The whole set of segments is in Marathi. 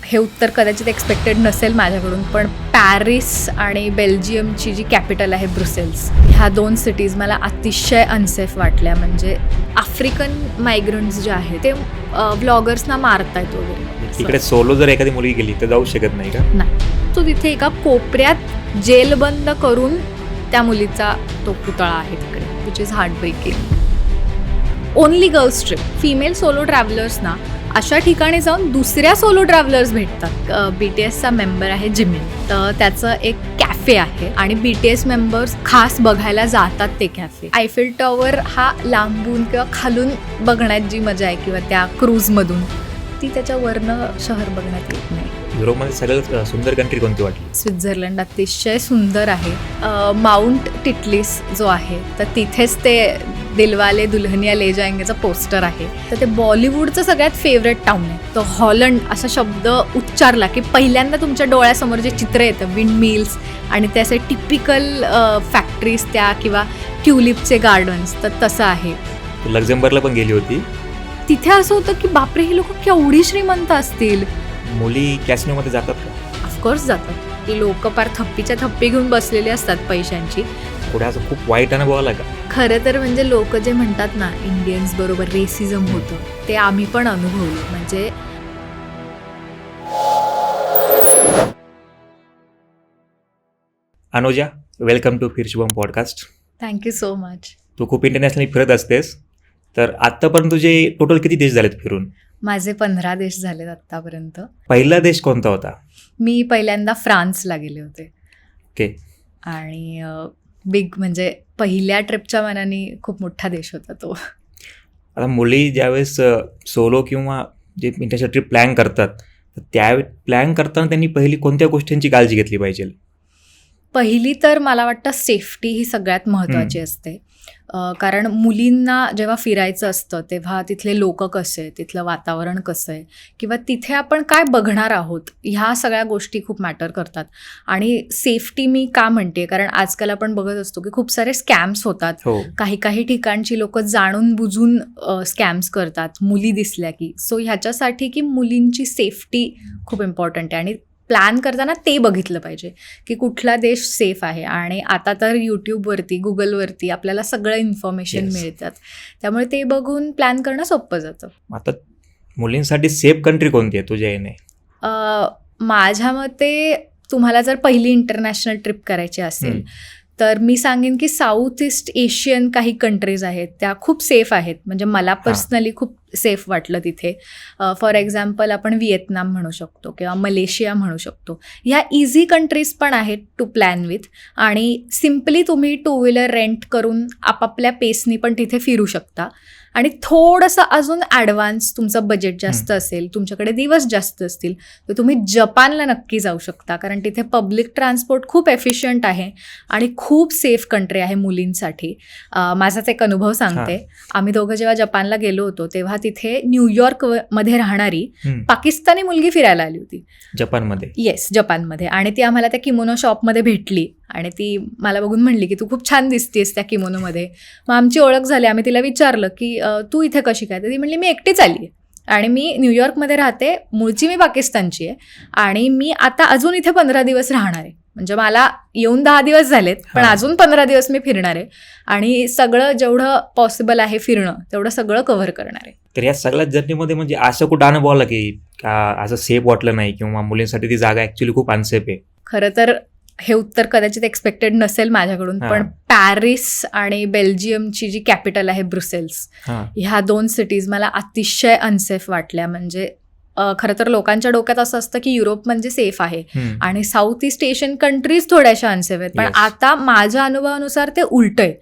हे उत्तर कदाचित एक्सपेक्टेड नसेल माझ्याकडून, पण पॅरिस आणि बेल्जियमची जी कॅपिटल आहे ब्रुसेल्स, ह्या 2 सिटीज मला अतिशय अनसेफ वाटल्या. म्हणजे आफ्रिकन मायग्रंट्स जे आहेत ते ब्लॉगर्सना मारतायत वगैरे. इकडे सोलो जर एखादी मुलगी गेली तर जाऊ शकत नाही का? नाही, तो तिथे एका कोपऱ्यात जेलबंद करून त्या मुलीचा तो पुतळा आहे तिकडे, which is heart breaking. Only girls trip. Female solo ट्रॅव्हलर्सना अशा ठिकाणी जाऊन दुसऱ्या सोलो ट्रॅव्हलर्स भेटतात. BTSचा मेंबर आहे जिमिन, तर त्याचं एक कॅफे आहे आणि BTS मेंबर्स खास बघायला जातात ते कॅफे. आयफेल टॉवर हा लांबून किंवा खालून बघण्यात जी मजा आहे किंवा त्या क्रूजमधून, ती त्याच्या वरनं शहर बघण्यात येत नाही. युरोपमध्ये सगळ्यात सुंदर कंट्री कोणती वाटली? स्वित्झर्लंड अतिशय सुंदर आहे. माउंट टिटलिस जो आहे तर तिथेच ते दिलवाले दुल्हनिया ले जाएंगेचं पोस्टर आहे. तर ते बॉलिवूडचं सगळ्यात फेवरेट टाउन आहे. तो हॉलंड असा शब्द उच्चारला की पहिल्यांदा तुमच्या डोळ्यासमोर जे चित्र येतं विंड मिल्स आणि ते असे टिपिकल फॅक्टरीज त्या किंवा ट्युलिपचे गार्डन्स, तर तसं आहे. तू लक्झेंबर्गला पण गेली होती. तिथे असं होतं की बापरे, हे लोक केवढी श्रीमंत असतील. मुली कॅसिनोमध्ये जातात का? ऑफकोर्स जातात. ती लोक पार थप्पीच्या थप्पी घेऊन बसलेली असतात पैशांची. पुढे असं खूप वाईट अनुभव आला का? खरं तर म्हणजे लोक जे म्हणतात ना इंडियन्स बरोबर रेसिझम होतं, ते आम्ही पण अनुभवलं. म्हणजे Anuja, welcome to Phirshubham podcast. Thank you so much. तू खूप इंटरनॅशनली फिरत असतेस, तर आत्तापर्यंत तुझे टोटल किती देश झालेत फिरून? माझे 15 देश झालेत आत्तापर्यंत. पहिला देश कोणता होता? मी पहिल्यांदा फ्रान्सला गेले होते. ओके. आणि बिग म्हणजे पहिल्या ट्रिपच्या मनाने खूप मोठा देश होता तो. आता मुली ज्यावेळेस सोलो किंवा जे इंटरनॅशनल ट्रिप प्लॅन करतात, तर त्यावेळी प्लॅन करताना त्यांनी पहिली कोणत्या गोष्टींची काळजी घेतली पाहिजे? पहिली तर मला वाटतं सेफ्टी ही सगळ्यात महत्त्वाची असते. कारण मुलींना जेव्हा फिरायचं असतं तेव्हा तिथले लोक कसे आहे, तिथलं वातावरण कसं आहे किंवा तिथे आपण काय बघणार आहोत, ह्या सगळ्या गोष्टी खूप मॅटर करतात. आणि सेफ्टी मी का म्हणते, कारण आजकाल आपण बघत असतो की खूप सारे स्कॅम्स होतात. काही ठिकाणची लोक जाणून बुजून स्कॅम्स करतात मुली दिसल्या की. सो ह्याच्यासाठी की मुलींची सेफ्टी खूप इम्पॉर्टंट आहे आणि प्लॅन करताना ते बघितलं पाहिजे की कुठला देश सेफ आहे. आणि आता तर यूट्यूबवरती, गुगलवरती आपल्याला सगळं इन्फॉर्मेशन मिळतात, त्यामुळे ते बघून प्लॅन करणं सोपं जातं. आता मुलींसाठी सेफ कंट्री कोणती आहे तुझ्या येणे? माझ्या मते तुम्हाला जर पहिली इंटरनॅशनल ट्रिप करायची असेल तर मी सांगेन की साऊथ ईस्ट एशियन काही कंट्रीज आहेत त्या खूप सेफ आहेत. म्हणजे मला पर्सनली खूप सेफ वाटलं तिथे. फॉर एक्झाम्पल आपण व्हिएतनाम म्हणू शकतो किंवा मलेशिया म्हणू शकतो. ह्या इझी कंट्रीज पण आहेत टू प्लॅन विथ, आणि सिम्पली तुम्ही 2 व्हीलर रेंट करून आपापल्या पेसनी पण तिथे फिरू शकता. आणि थोडंसं अजून ॲडव्हान्स तुमचं बजेट जास्त असेल, तुमच्याकडे दिवस जास्त असतील, तर तुम्ही जपानला नक्की जाऊ शकता. कारण तिथे पब्लिक ट्रान्सपोर्ट खूप एफिशियंट आहे आणि खूप सेफ कंट्री आहे मुलींसाठी. माझाच एक अनुभव सांगते. आम्ही दोघं जेव्हा जपानला गेलो होतो तेव्हा तिथे न्यूयॉर्कमध्ये राहणारी पाकिस्तानी मुलगी फिरायला आली होती जपानमध्ये. येस, जपानमध्ये. आणि ती आम्हाला त्या किमोनो शॉपमध्ये भेटली आणि ती मला बघून म्हणली की तू खूप छान दिसतेस त्या किमोनोमध्ये. मग आमची ओळख झाली. आम्ही तिला विचारलं की तू इथे कशी काय? तर ती म्हणली मी एकटीच आली आहे आणि मी न्यूयॉर्कमध्ये राहते, मूळची मी पाकिस्तानची आहे आणि मी आता अजून इथे 15 दिवस राहणार आहे. म्हणजे मला येऊन 10 दिवस झालेत, पण अजून 15 दिवस मी फिरणार आहे आणि सगळं जेवढं पॉसिबल आहे फिरणं तेवढं सगळं कव्हर करणार आहे. तर या सगळ्या जर्नीमध्ये म्हणजे असं कुठं अनुभव आला की असं सेफ वाटलं नाही किंवा मुलींसाठी ती जागा ॲक्च्युली खूप अनसेफ आहे? खरं तर हे उत्तर कदाचित एक्सपेक्टेड नसेल माझ्याकडून, पण पॅरिस आणि बेल्जियमची जी कॅपिटल आहे ब्रुसेल्स, ह्या 2 सिटीज मला अतिशय अनसेफ वाटल्या. म्हणजे खरं तर लोकांच्या डोक्यात असं असतं की युरोप म्हणजे सेफ आहे आणि साऊथ ईस्ट एशियन कंट्रीज थोड्याशा अनसेफ आहेत. पण आता माझ्या अनुभवानुसार ते उलट आहे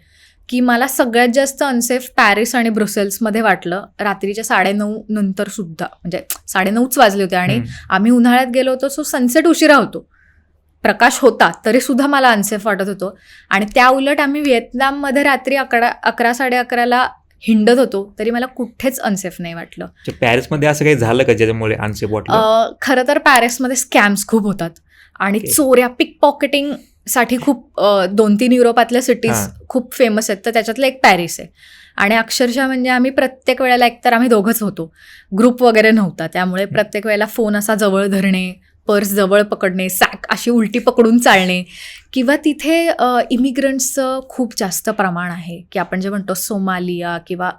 की मला सगळ्यात जास्त अनसेफ पॅरिस आणि ब्रुसेल्समध्ये वाटलं. रात्रीच्या 9:30 नंतर सुद्धा, म्हणजे 9:30च वाजले होते आणि आम्ही उन्हाळ्यात गेलो होतो, सो सनसेट उशिरा होतो, प्रकाश होता तरी सुद्धा मला अनसेफ वाटत होतं. आणि त्या उलट आम्ही व्हिएतनाममध्ये रात्री 11-11:30 हिंडत होतो तरी मला कुठेच अनसेफ नाही वाटलं. पॅरिसमध्ये असं काही झालं का ज्याच्यामुळे अनसेफ वाटलं? खरं तर पॅरिसमध्ये स्कॅम्स खूप होतात आणि चोऱ्या, पिक पॉकेटिंग साठी खूप 2-3 युरोपातल्या सिटीज हां. खूप फेमस आहेत, तर त्याच्यातलं एक पॅरिस आहे. आणि अक्षरशः म्हणजे आम्ही प्रत्येक वेळेला एकतर आम्ही दोघंच होतो, ग्रुप वगैरे नव्हता, त्यामुळे प्रत्येक वेळेला फोन असा जवळ धरणे, पर्स जवळ पकडणे, सॅक अशी उलटी पकडून चालणे, किंवा तिथे इमिग्रंट्सचं खूप जास्त प्रमाण आहे, की आपण जे म्हणतो सोमालिया किंवा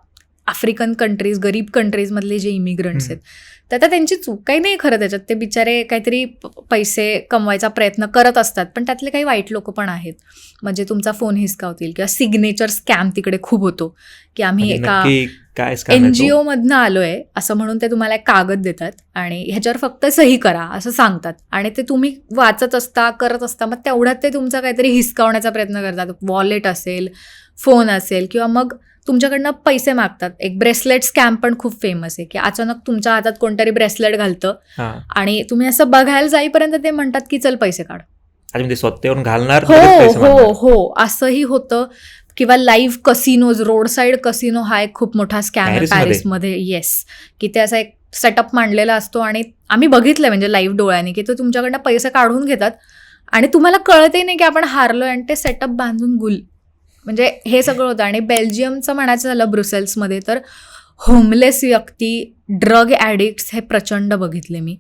आफ्रिकन कंट्रीज, गरीब कंट्रीजमधले जे इमिग्रंट्स आहेत, तर आता त्यांची चूक काही नाही खरं त्याच्यात. ते बिचारे काहीतरी पैसे कमवायचा प्रयत्न करत असतात, पण त्यातले काही वाईट लोक पण आहेत. म्हणजे तुमचा फोन हिसकावतील किंवा सिग्नेचर स्कॅम तिकडे खूप होतो, की आम्ही म्हणजे एका नक्की काय scam आहे तो? NGO मधनं आलोय असं म्हणून ते तुम्हाला एक कागद देतात आणि ह्याच्यावर फक्त सही करा असं सांगतात, आणि ते तुम्ही वाचत असता, करत असता, मग तेवढ्यात ते तुमचा काहीतरी हिसकावण्याचा प्रयत्न करतात. वॉलेट असेल, फोन असेल, किंवा मग तुमच्याकडनं पैसे मागतात. एक ब्रेसलेट स्कॅम पण खूप फेमस आहे, की अचानक तुमच्या हातात कोणतरी ब्रेसलेट घालतं हां. आणि तुम्ही असं बघायला जाईपर्यंत ते म्हणतात की चल पैसे काढ. आणि म्हणजे स्वतः येऊन घालणार, हो लगेच पैसे हो मागणार. हो, असंही होतं. किंवा live casinos, road side casino हा एक खूप मोठा स्कॅम आहे पॅरिसमध्ये? पॅरिसमध्ये. येस, की ते असा एक सेटअप मांडलेला असतो आणि आम्ही बघितलं म्हणजे लाईव्ह डोळ्याने, की तो तुमच्याकडनं पैसे काढून घेतात आणि तुम्हाला कळतही नाही की आपण हारलोय, आणि ते सेटअप बांधून गुल. म्हणजे हे सगळं होतं. आणि बेल्जियमचं म्हणायचं झालं ब्रुसेल्समध्ये, तर होमलेस व्यक्ती, ड्रग ॲडिक्ट्स हे प्रचंड बघितले मी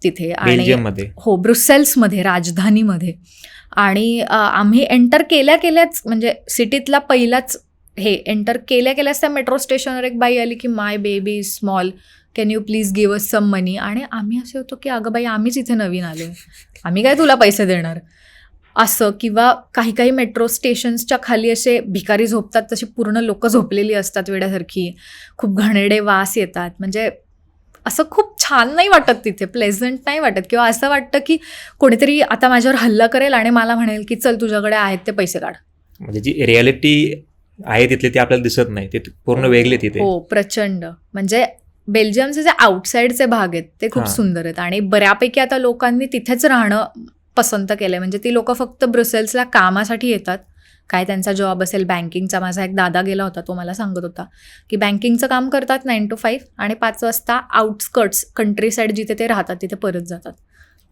तिथे. आणि बेल्जियममध्ये? हो, ब्रुसेल्समध्ये, राजधानीमध्ये. आणि आम्ही एंटर केल्याच म्हणजे सिटीतला पहिलाच हे एंटर केल्याच त्या मेट्रो स्टेशनवर एक बाई आली की my baby is small, can you please give us some money. आणि आम्ही असे होतो की अगं बाई, आम्हीच इथे नवीन आलो, आम्ही काय तुला पैसे देणार असं. किंवा काही मेट्रो स्टेशन्सच्या खाली असे भिकारी झोपतात, तशी पूर्ण लोक झोपलेली असतात वेड्यासारखी, खूप घाणेरडे वास येतात. म्हणजे असं खूप छान नाही वाटत तिथे, प्लेझंट नाही वाटत. किंवा असं वाटतं की कोणीतरी आता माझ्यावर हल्ला करेल आणि मला म्हणेल की चल तुझ्याकडे आहेत ते पैसे काढ. म्हणजे जी रियालिटी आहे तिथली ती आपल्याला दिसत नाही, ते पूर्ण वेगळे तिथे. हो, प्रचंड. म्हणजे बेल्जियमचे जे आउटसाईडचे भाग आहेत ते खूप हां. सुंदर आहेत, आणि बऱ्यापैकी आता लोकांनी तिथेच राहणं पसंत केलंय. म्हणजे ती लोक फक्त ब्रुसेल्सला कामासाठी येतात, काय त्यांचा जॉब असेल बँकिंगचा. माझा एक दादा गेला होता, तो मला सांगत होता की बँकिंगचं काम करतात 9 to 5 आणि 5 वाजता आउटस्कर्ट्स कंट्री साईड जिथे ते राहतात तिथे परत जातात.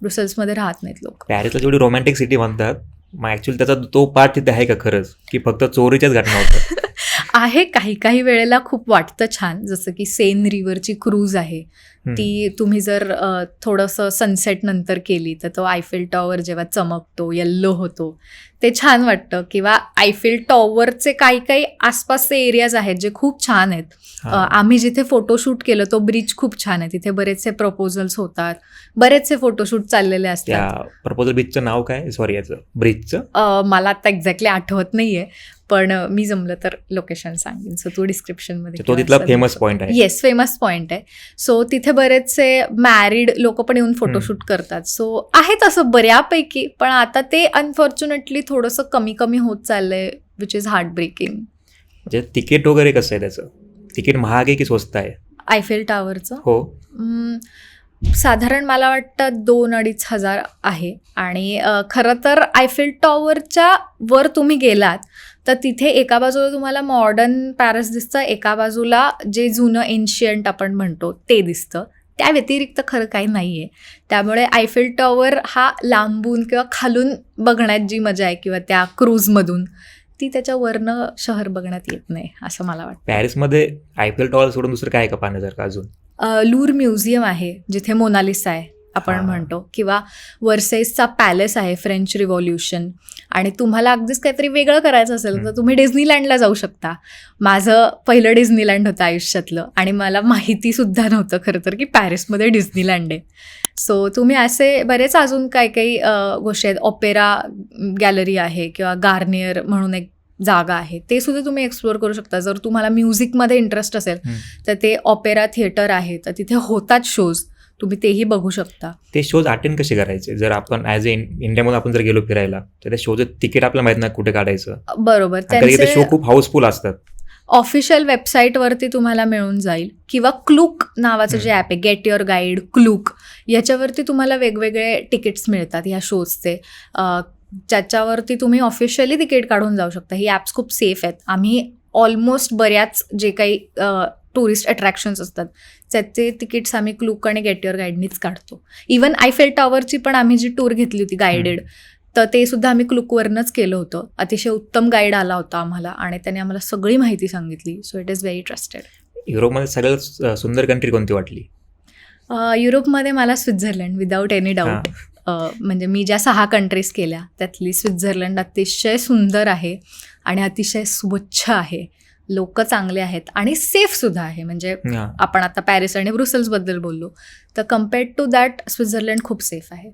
ब्रुसेल्समध्ये राहत नाहीत लोक. पॅरिसला जेवढी रोमॅन्टिक सिटी म्हणतात, मग ॲक्च्युअली त्याचा तो पार्ट तिथे आहे का खरंच, की फक्त चोरीच्याच घटना होतात? आहे, काही वेळेला खूप वाटतं छान, जसं की सेन रिव्हरची क्रूज आहे ती तुम्ही जर थोडंसं सनसेट नंतर केली तर तो आयफेल टॉवर जेव्हा चमकतो, येल्लो होतो, ते छान वाटतं. किंवा आयफेल टॉवरचे काही आसपासचे एरियाज आहेत जे खूप छान आहेत. हां. आम्ही जिथे फोटोशूट केलं तो ब्रिज खूप छान आहे, तिथे बरेचसे प्रपोजल्स होतात, बरेचसे फोटोशूट चाललेले त्या असतात. प्रपोजल बीचचं नाव काय, सॉरी याचं ब्रिजचं? मला आता एक्झॅक्टली आठवत नाहीये, पण मी जमलं तर लोकेशन सांगेन, सो तू डिस्क्रिप्शनमध्ये. तो तिथला फेमस पॉईंट आहे. येस, फेमस पॉईंट आहे. सो तिथे बरेचसे मॅरिड लोक पण येऊन फोटोशूट करतात. सो आहे तसं बऱ्यापैकी, पण आता ते अनफॉर्च्युनेटली थोडंसं कमी होत चाललंय, विच इज हार्ट ब्रेकिंग. म्हणजे तिकीट वगैरे कसं आहे त्याचं? तिकीट महाग आहे की स्वस्त आहे? आयफेल टॉवरचं हो. साधारण मला वाटतं 2-2.5 हजार आहे. आणि खरं तर आयफेल टॉवरच्या वर तुम्ही गेलात तर तिथे एका बाजूला तुम्हाला मॉडर्न पॅरिस दिसतं, एका बाजूला जे जुनं एन्शियंट आपण म्हणतो ते दिसतं. त्या व्यतिरिक्त खरं काही नाही आहे. त्यामुळे आयफेल टॉवर हा लांबून किंवा खालून बघण्यात जी मजा आहे किंवा त्या क्रूजमधून, ती त्याच्या वरनं शहर बघण्यात येत नाही असं मला वाटतं. पॅरिसमध्ये आयफेल टॉवर सोडून दुसरं काय का पाहण्यासारखं अजून? लूर म्युझियम आहे जिथे मोनालिसा आहे आपण हां. म्हणतो, किंवा वर्सेसचा पॅलेस आहे, फ्रेंच रिव्हॉल्युशन. आणि तुम्हाला अगदीच काहीतरी वेगळं करायचं असेल तर तुम्ही डिझनीलँडला जाऊ शकता. माझं पहिलं डिझनीलँड होतं आयुष्यातलं, आणि मला माहितीसुद्धा नव्हतं खरं तर की पॅरिसमध्ये डिझनीलँड आहे. सो तुम्ही असे बरेच अजून काही गोष्टी आहेत. ऑपेरा गॅलरी आहे किंवा गार्नियर म्हणून एक जागा आहे, ते सुद्धा तुम्ही एक्सप्लोअर करू शकता. जर तुम्हाला म्युझिकमध्ये इंटरेस्ट असेल तर ते ऑपेरा थिएटर आहे, तर तिथे होतात शोज, तुम्ही तेही बघू शकता. ते शोज अटेंड कसे करायचे? जर आपण ॲज ए इंडियामध्ये आपण जर गेलो फिरायला तर त्या शोचं तिकीट आपल्याला माहित नाही कुठे काढायचं. बरोबर, कधी ते शो त्यांचे खूप हाऊसफुल असतात. ऑफिशियल वेबसाईटवरती तुम्हाला मिळून जाईल, किंवा क्लूक नावाचं जे ॲप आहे, गेट युअर गाईड, क्लूक, याच्यावरती तुम्हाला वेगवेगळे तिकीट्स मिळतात ह्या शोजचे, ज्याच्यावरती तुम्ही ऑफिशियली तिकीट काढून जाऊ शकता. ही ॲप्स खूप सेफ आहेत. आम्ही ऑलमोस्ट बऱ्याच जे काही टुरिस्ट अट्रॅक्शन्स असतात त्याचे तिकीट्स आम्ही क्लूक आणि गेट युअर गाईडनीच काढतो. इवन आयफेल टॉवरची पण आम्ही जी टूर घेतली होती गायडेड, तर ते सुद्धा आम्ही क्लुकवरनंच केलं होतं. अतिशय उत्तम गाईड आला होता आम्हाला आणि त्याने आम्हाला सगळी माहिती सांगितली. So it is very trusted. युरोपमध्ये सगळ्यात सुंदर कंट्री कोणती वाटली? युरोपमध्ये मला स्वित्झर्लंड विदाऊट एनी डाऊट. म्हणजे मी ज्या 6 कंट्रीज केल्या त्यातली स्वित्झर्लंड अतिशय सुंदर आहे आणि अतिशय स्वच्छ आहे. लोक चांगले आहेत आणि सेफसुद्धा आहे. म्हणजे आपण आता पॅरिस आणि ब्रुसेल्सबद्दल बोललो तर कम्पेअर्ड टू दॅट स्वित्झर्लंड खूप सेफ आहे.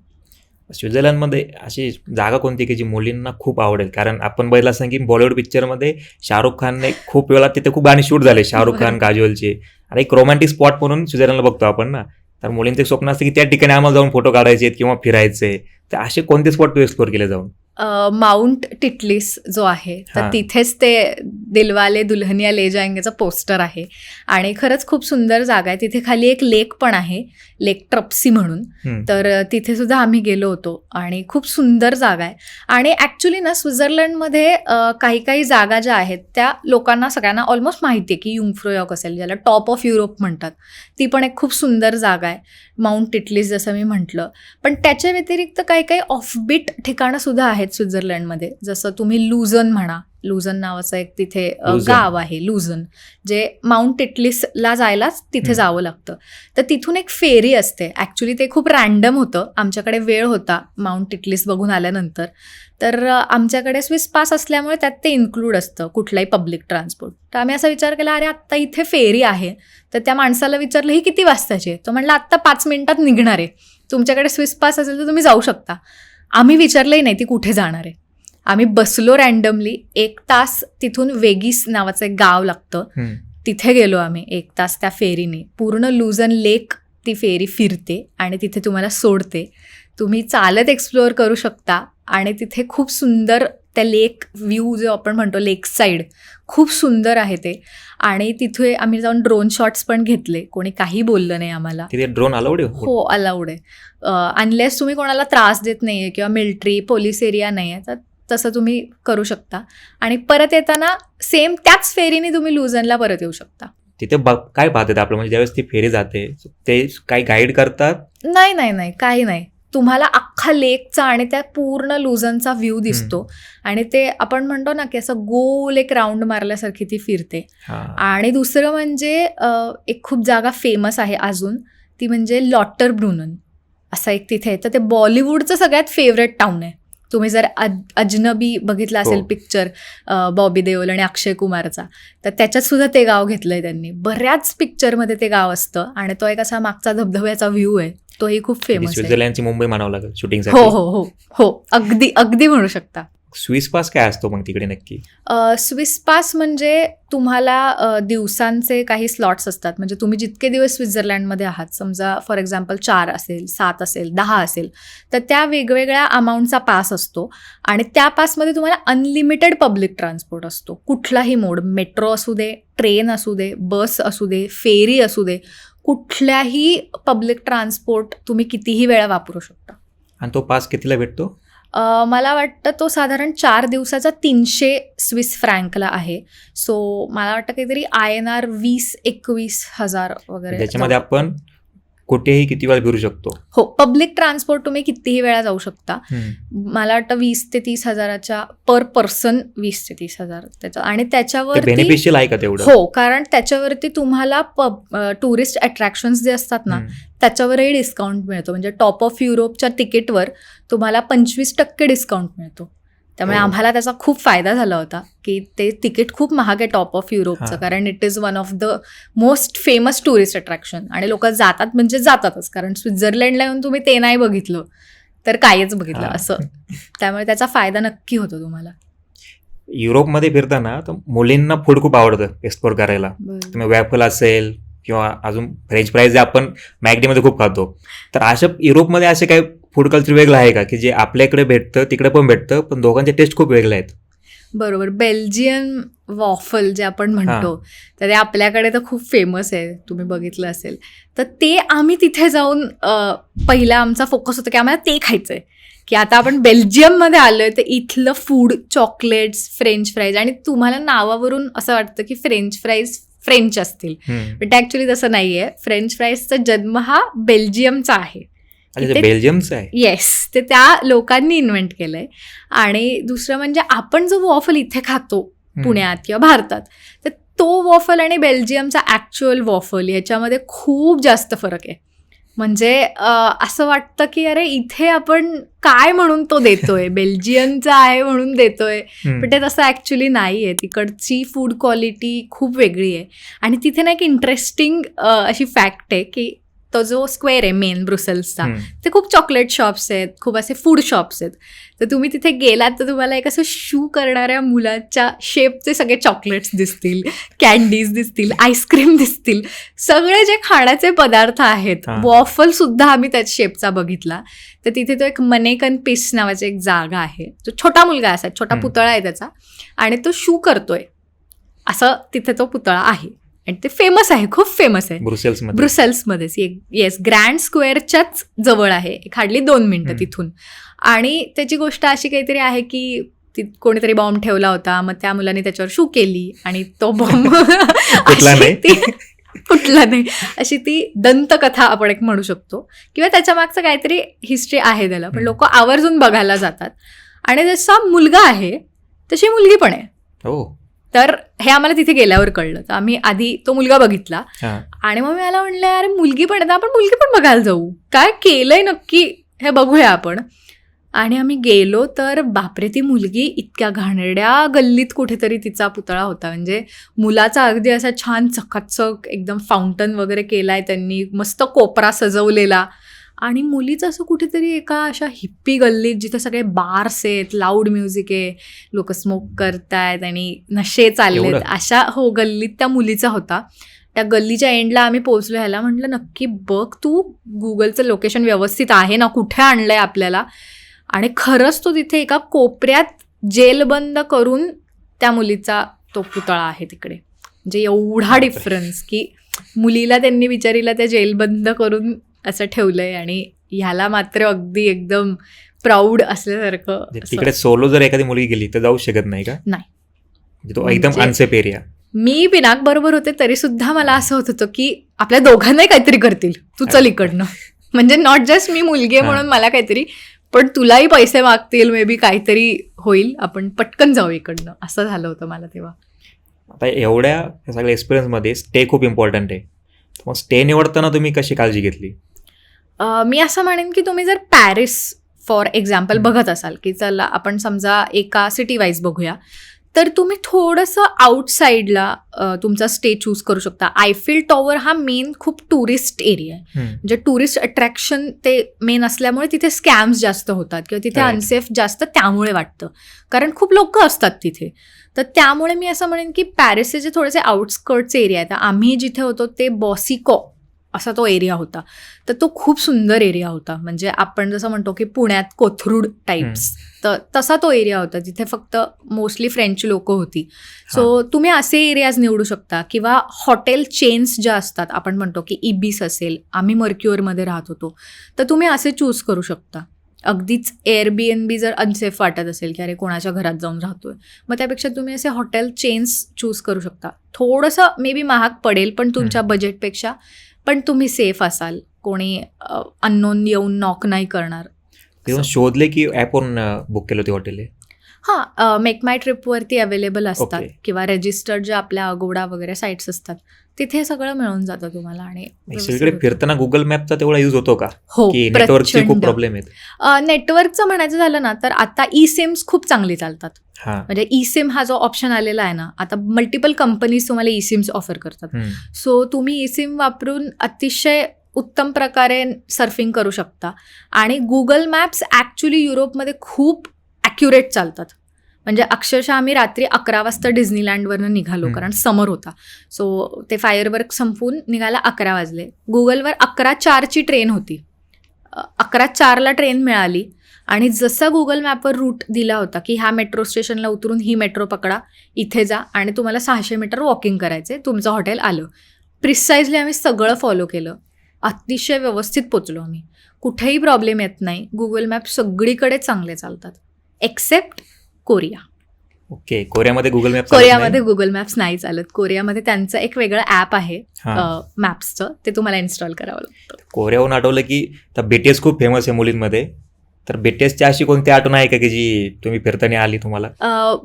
स्वित्झर्लंडमध्ये अशी जागा कोणती की जी मुलींना खूप आवडेल? कारण आपण बघितलं असं की बॉलिवूड पिक्चरमध्ये शाहरुख खानने खूप वेळा तिथे खूप गाणी शूट झाले, शाहरुख खान, काजोलचे. आणि एक रोमॅन्टिक स्पॉट म्हणून स्वित्झर्लंडला बघतो आपण ना, तर मुलींचं एक स्वप्न असतं की त्या ठिकाणी आम्हाला जाऊन फोटो काढायचे किंवा फिरायचे. तर असे कोणते स्पॉट तू एक्सप्लोर केले जाऊन? माउंट टिटलिस जो आहे तर तिथेच ते दिलवाले दुल्हनिया ले जाएंगेचं पोस्टर आहे आणि खरंच खूप सुंदर जागा आहे. तिथे खाली एक लेक पण आहे, लेक ट्रप्सी म्हणून. तर तिथे सुद्धा आम्ही गेलो होतो आणि खूप सुंदर जागा आहे. आणि ॲक्च्युली ना स्वित्झर्लंडमध्ये काही काही जागा ज्या आहेत त्या लोकांना सगळ्यांना ऑलमोस्ट माहिती आहे की युंगफ्रोयॉक असेल, ज्याला टॉप ऑफ युरोप म्हणतात, ती पण एक खूप सुंदर जागा आहे. माउंट टिटलिस जसं मी म्हटलं. पण त्याच्या व्यतिरिक्त काही काही ऑफबीट ठिकाणं सुद्धा आहेत स्वित्झर्लंडमध्ये. जसं तुम्ही लुझन म्हणा, लुझन नावाचं एक तिथे गाव आहे लुझन, जे माउंट टिटलिसला जायलाच तिथे जावं लागतं. तर तिथून एक फेरी असते. ॲक्च्युली ते खूप रॅन्डम होतं. आमच्याकडे वेळ होता माउंट टिटलिस बघून आल्यानंतर, तर आमच्याकडे स्विस पास असल्यामुळे त्यात ते इन्क्लूड असतं कुठलाही पब्लिक ट्रान्सपोर्ट. तर आम्ही असा विचार केला, अरे आत्ता इथे फेरी आहे. तर त्या माणसाला विचारलं ही किती वाजताची आहे? तो म्हटलं आत्ता 5 मिनिटात निघणार आहे. तुमच्याकडे स्विस पास असेल तर तुम्ही जाऊ शकता. आम्ही विचारलंही नाही ती कुठे जाणार आहे. आम्ही बसलो रॅन्डमली. 1 तास तिथून वेगीस नावाचं एक गाव लागतं, तिथे गेलो आम्ही 1 तास त्या फेरीने. पूर्ण लुझन लेक ती फेरी फिरते आणि तिथे तुम्हाला सोडते. तुम्ही चालत एक्सप्लोअर करू शकता आणि तिथे खूप सुंदर त्या लेक व्ह्यू जो आपण म्हणतो लेक साईड, खूप सुंदर आहे ते. आणि तिथे आम्ही जाऊन ड्रोन शॉट्स पण घेतले. कोणी काही बोललं नाही आम्हाला. तिथे ड्रोन अलाउड आहे? हो, अलाउड आहे. अनलेस तुम्ही कोणाला त्रास देत नाही आहे किंवा मिलिटरी पोलीस एरिया नाही आहे तर तसं तुम्ही करू शकता. आणि परत येताना सेम त्याच फेरीने तुम्ही लुझनला परत येऊ शकता. तिथे काय पाहतात आपलं, म्हणजे ज्यावेळेस ती फेरी जाते ते काही गाईड करतात? नाही नाही नाही, काही नाही. तुम्हाला अख्खा लेकचा आणि त्या पूर्ण लुझनचा व्ह्यू दिसतो आणि ते आपण म्हणतो ना की असं गोल एक राऊंड मारल्यासारखी ती फिरते. आणि दुसरं म्हणजे एक खूप जागा फेमस आहे अजून, ती म्हणजे लॉटरब्रुनन असं एक तिथे. तर ते बॉलिवूडचं सगळ्यात फेवरेट टाऊन आहे. तुम्ही जर अजनबी बघितला असेल पिक्चर बॉबी देओल आणि अक्षय कुमारचा, तर त्याच्यात सुद्धा ते गाव घेतलंय त्यांनी. बऱ्याच पिक्चरमध्ये ते गाव असतं आणि तो एक असा मागचा धबधब्याचा व्ह्यू आहे, तोही खूप फेमस आहे. स्वित्झर्लंडची मुंबई म्हणावं लागेल शूटिंगसाठी. हो हो हो हो, अगदी अगदी म्हणू शकता. स्विस पास काय असतो मग तिकडे नक्की? स्विस पास म्हणजे तुम्हाला दिवसांचे काही स्लॉट्स असतात. म्हणजे तुम्ही जितके दिवस स्वित्झर्लंडमध्ये आहात, समजा फॉर एक्झाम्पल 4 असेल, 7 असेल, 10 असेल, तर त्या वेगवेगळ्या अमाऊंटचा पास असतो. आणि त्या पासमध्ये तुम्हाला अनलिमिटेड पब्लिक ट्रान्सपोर्ट असतो. कुठलाही मोड, मेट्रो असू दे, ट्रेन असू दे, बस असू दे, फेरी असू दे, कुठल्याही पब्लिक ट्रान्सपोर्ट तुम्ही कितीही वेळा वापरू शकता. आणि तो पास कितीला भेटतो? मला वाटतं तो साधारण 4 दिवसाचा 300 स्विस फ्रँकला आहे. सो मला वाटतं काहीतरी INR 20-21 हजार वगैरे. त्याच्यामध्ये आपण कुठेही किती वेळा फिरू शकतो? हो, पब्लिक ट्रान्सपोर्ट तुम्ही कितीही वेळा जाऊ शकता. मला वाटतं 20 ते 30 हजाराच्या पर पर्सन, 20 ते 30 हजार त्याच्या. आणि त्याच्यावर बेनिफिशियल आहे का तेवढं? हो, कारण त्याच्यावरती तुम्हाला टुरिस्ट अट्रॅक्शन्स जे असतात ना त्याच्यावरही डिस्काउंट मिळतो. म्हणजे टॉप ऑफ युरोपच्या तिकीटवर तुम्हाला 25% डिस्काउंट मिळतो. त्यामुळे आम्हाला त्याचा खूप फायदा झाला होता की ते तिकीट खूप महाग आहे टॉप ऑफ युरोपचं, कारण it is one of the most famous tourist attraction. आणि लोक जातात म्हणजे जातातच, कारण स्वित्झर्लंडला येऊन तुम्ही ते नाही बघितलं तर कायच बघितलं असं. त्यामुळे त्याचा फायदा नक्की होतो तुम्हाला. युरोपमध्ये फिरताना तर मुलींना फूड खूप आवडतं एक्सप्लोर करायला. तुम्ही वॅफल असेल किंवा अजून फ्रेंच फ्राईज जे आपण मॅगडीमध्ये खूप खातो, तर अशा युरोपमध्ये असे काही फूड कल्चर वेगळं आहे का की जे आपल्या इकडे भेटतं तिकडे पण भेटतं, पण दोघांचे टेस्ट खूप वेगळे आहेत? बरोबर. बेल्जियन वॉफल जे आपण म्हणतो तर ते आपल्याकडे तर खूप फेमस आहे, तुम्ही बघितलं असेल. तर ते आम्ही तिथे जाऊन पहिला आमचा फोकस होता की आम्हाला ते खायचं आहे, की आता आपण बेल्जियममध्ये आलो आहे तर इथलं फूड, चॉकलेट्स, फ्रेंच फ्राईज. आणि तुम्हाला नावावरून असं वाटतं की फ्रेंच फ्राईज फ्रेंच असतील, बट ॲक्च्युली तसं नाही आहे. फ्रेंच फ्राईजचा जन्म हा बेल्जियमचा आहे. अच्छा, ते बेल्जियमचं आहे. येस, ते त्या लोकांनी इन्व्हेंट केलंय. आणि दुसरं म्हणजे आपण जो वॉफल इथे खातो पुण्यात किंवा भारतात, तर तो वॉफल आणि बेल्जियमचा ॲक्च्युअल वॉफल ह्याच्यामध्ये खूप जास्त फरक आहे. म्हणजे असं वाटतं की अरे इथे आपण काय म्हणून तो देतोय, बेल्जियमचा आहे म्हणून देतोय, पण ते तसं ॲक्च्युली नाही आहे. तिकडची फूड क्वालिटी खूप वेगळी आहे. आणि तिथे ना एक इंटरेस्टिंग अशी फॅक्ट आहे की तो जो स्क्वेअर आहे मेन ब्रुसेल्सचा, ते खूप चॉकलेट शॉप्स आहेत, खूप असे फूड शॉप्स आहेत. तर तुम्ही तिथे गेलात तर तुम्हाला एक असं शू करणाऱ्या मुलाच्या शेपचे सगळे चॉकलेट्स दिसतील, कॅन्डीज दिसतील, आईस्क्रीम दिसतील, सगळे जे खाण्याचे पदार्थ आहेत. वॉफल सुद्धा आम्ही त्याच शेपचा बघितला. तर तिथे तो एक मनेकन पीस नावाची एक जागा आहे, जो छोटा मुलगा असा छोटा पुतळा आहे त्याचा, आणि तो शू करतोय असं तिथे तो पुतळा आहे. आणि ते फेमस आहे, खूप फेमस आहे ब्रुसेल्समध्येच. येस, ग्रँड स्क्वेअरच्याच जवळ आहे, हार्डली 2 मिनिटं तिथून. आणि त्याची गोष्ट अशी काहीतरी आहे की कोणीतरी बॉम्ब ठेवला होता, मग त्या मुलाने त्याच्यावर शू केली आणि तो बॉम्ब फुटला नाही, अशी ती दंतकथा आपण एक म्हणू शकतो, किंवा त्याच्या मागचं काहीतरी हिस्ट्री आहे त्याला. पण लोक आवर्जून बघायला जातात. आणि जसा मुलगा आहे तशी मुलगी पण आहे. तर हे आम्हाला तिथे गेल्यावर कळलं. तर आम्ही आधी तो मुलगा बघितला आणि मग मी मला म्हणलं अरे मुलगी पण आहे, आपण मुलगी पण बघायला जाऊ, काय केलंय नक्की हे बघूया आपण. आणि आम्ही गेलो तर बापरे, ती मुलगी इतक्या घाणेरड्या गल्लीत कुठेतरी तिचा पुतळा होता. म्हणजे मुलाचा अगदी असा छान चकाचक एकदम फाउंटन वगैरे केलाय त्यांनी, मस्त कोपरा सजवलेला. आणि मुलीचं असं कुठेतरी एका अशा हिप्पी गल्लीत जिथे सगळे बार्स आहेत, लाऊड म्युझिक आहे, लोक स्मोक करतायत आणि नशे चाललेत, अशा गल्लीत त्या मुलीचा होता. त्या गल्लीच्या एंडला आम्ही पोहोचलो. ह्याला म्हटलं नक्की बघ तू गुगलचं लोकेशन व्यवस्थित आहे ना, कुठे आणलंय आपल्याला. आणि खरंच तो तिथे एका कोपऱ्यात जेलबंद करून त्या मुलीचा तो पुतळा आहे तिकडे. म्हणजे एवढा डिफरन्स की मुलीला त्यांनी बिचारीला त्या जेलबंद करून असं ठेवलंय आणि ह्याला मात्र अगदी एकदम प्राऊड असल्यासारखं. तिकडे सोलो जर एखादी मुलगी गेली तर जाऊ शकत नाही का? नाही, तो एकदम अनसेफ एरिया. मी पिनाक बरोबर होते तरी सुद्धा मला असं होत होतं की आपल्या दोघांनाही काहीतरी करतील, तू चल इकडनं. म्हणजे नॉट जस्ट मी मुलगी आहे म्हणून मला काहीतरी, पण तुलाही पैसे मागतील, मे बी काहीतरी होईल, आपण पटकन जाऊ इकडनं, असं झालं होतं मला तेव्हा. आता एवढ्या सगळ्या एक्सपिरियन्समध्ये स्टे खूप इम्पॉर्टंट आहे. मग स्टे निवडताना तुम्ही कशी काळजी घेतली? मी असं म्हणेन की तुम्ही जर पॅरिस फॉर एक्झाम्पल बघत असाल, की चला आपण समजा एका सिटी वाईज बघूया, तर तुम्ही थोडंसं आउटसाईडला तुमचा स्टे चूज करू शकता. आयफेल टॉवर हा मेन खूप टुरिस्ट एरिया आहे, म्हणजे टुरिस्ट अट्रॅक्शन ते मेन असल्यामुळे तिथे स्कॅम्स जास्त होतात किंवा तिथे अनसेफ जास्त त्यामुळे वाटतं, कारण खूप लोक असतात तिथे. तर त्यामुळे मी असं म्हणेन की पॅरिसचे जे थोडेसे आउटस्कर्ट्स एरिया आहेत, आम्ही जिथे होतो ते बॉसिको असा तो एरिया होता, तर तो खूप सुंदर एरिया होता. म्हणजे आपण जसं म्हणतो की पुण्यात कोथरूड टाईप्स, तर तसा तो एरिया होता. तिथे फक्त मोस्टली फ्रेंच लोकं होती. सो तुम्ही असे एरियाज निवडू शकता. किंवा हॉटेल चेन्स ज्या असतात, आपण म्हणतो की इबिस असेल, आम्ही मर्क्युअरमध्ये राहत होतो, तर तुम्ही असे चूज करू शकता. अगदीच एअरबीएनबी जर अनसेफ वाटत असेल की अरे कोणाच्या घरात जाऊन राहतोय, मग त्यापेक्षा तुम्ही असे हॉटेल चेन्स चूज करू शकता. थोडंसं मे बी महाग पडेल पण तुमच्या बजेटपेक्षा, पण तुम्ही सेफ असाल, कोणी अननोन येऊन नॉक नाही करणार. शोधले की ॲपवरून बुक केलं ते हॉटेल? हां, मेक माय ट्रिपवरती अवेलेबल असतात किंवा रजिस्टर्ड जे आपल्या अगोडा वगैरे साईट्स असतात तिथे सगळं मिळून जातं तुम्हाला. आणि सगळीकडे फिरताना गुगल मॅपचा तेवढा यूज होतो का? हो, नेटवर्कचे खूप प्रॉब्लेम आहेत. नेटवर्कचं म्हणायचं झालं ना तर आता ई सिम्स खूप चांगली चालतात. म्हणजे ई सिम हा जो ऑप्शन आलेला आहे ना, आता मल्टिपल कंपनीज तुम्हाला ई सिम्स ऑफर करतात. सो तुम्ही ई सिम वापरून अतिशय उत्तम प्रकारे सर्फिंग करू शकता. आणि गुगल मॅप्स ॲक्च्युली युरोपमध्ये खूप ॲक्युरेट चालतात. म्हणजे अक्षरशः आम्ही रात्री 11 वाजता डिझनीलँडवरनं निघालो, कारण समर होता. सो ते फायरवर्क संपून निघायला 11 वाजले. गुगलवर 11:04ची ट्रेन होती. 11:04ला ट्रेन मिळाली आणि जसा गुगल मॅपवर रूट दिला होता की ह्या मेट्रो स्टेशनला उतरून ही मेट्रो पकडा, इथे जा आणि तुम्हाला 600 मीटर वॉकिंग करायचे, तुमचं हॉटेल आलं. प्रिसाइजली आम्ही सगळं फॉलो केलं. अतिशय व्यवस्थित पोचलो आम्ही. कुठेही प्रॉब्लेम येत नाही. गुगल मॅप सगळीकडे चांगले चालतात एक्सेप्ट कोरिया. ओके. कोरियामध्ये गुगल मॅप कोरियामध्ये गुगल मॅप्स नाही चालत. कोरियामध्ये त्यांचं एक वेगळं ॲप आहे मॅप्सचं, ते तुम्हाला इन्स्टॉल करावं लागतं. कोरियाहून आठवलं की तर BTS खूप फेमस आहे मुलींमध्ये. तर BTSची अशी कोणती आठवण आहे का की जी तुम्ही फिरताना आली तुम्हाला?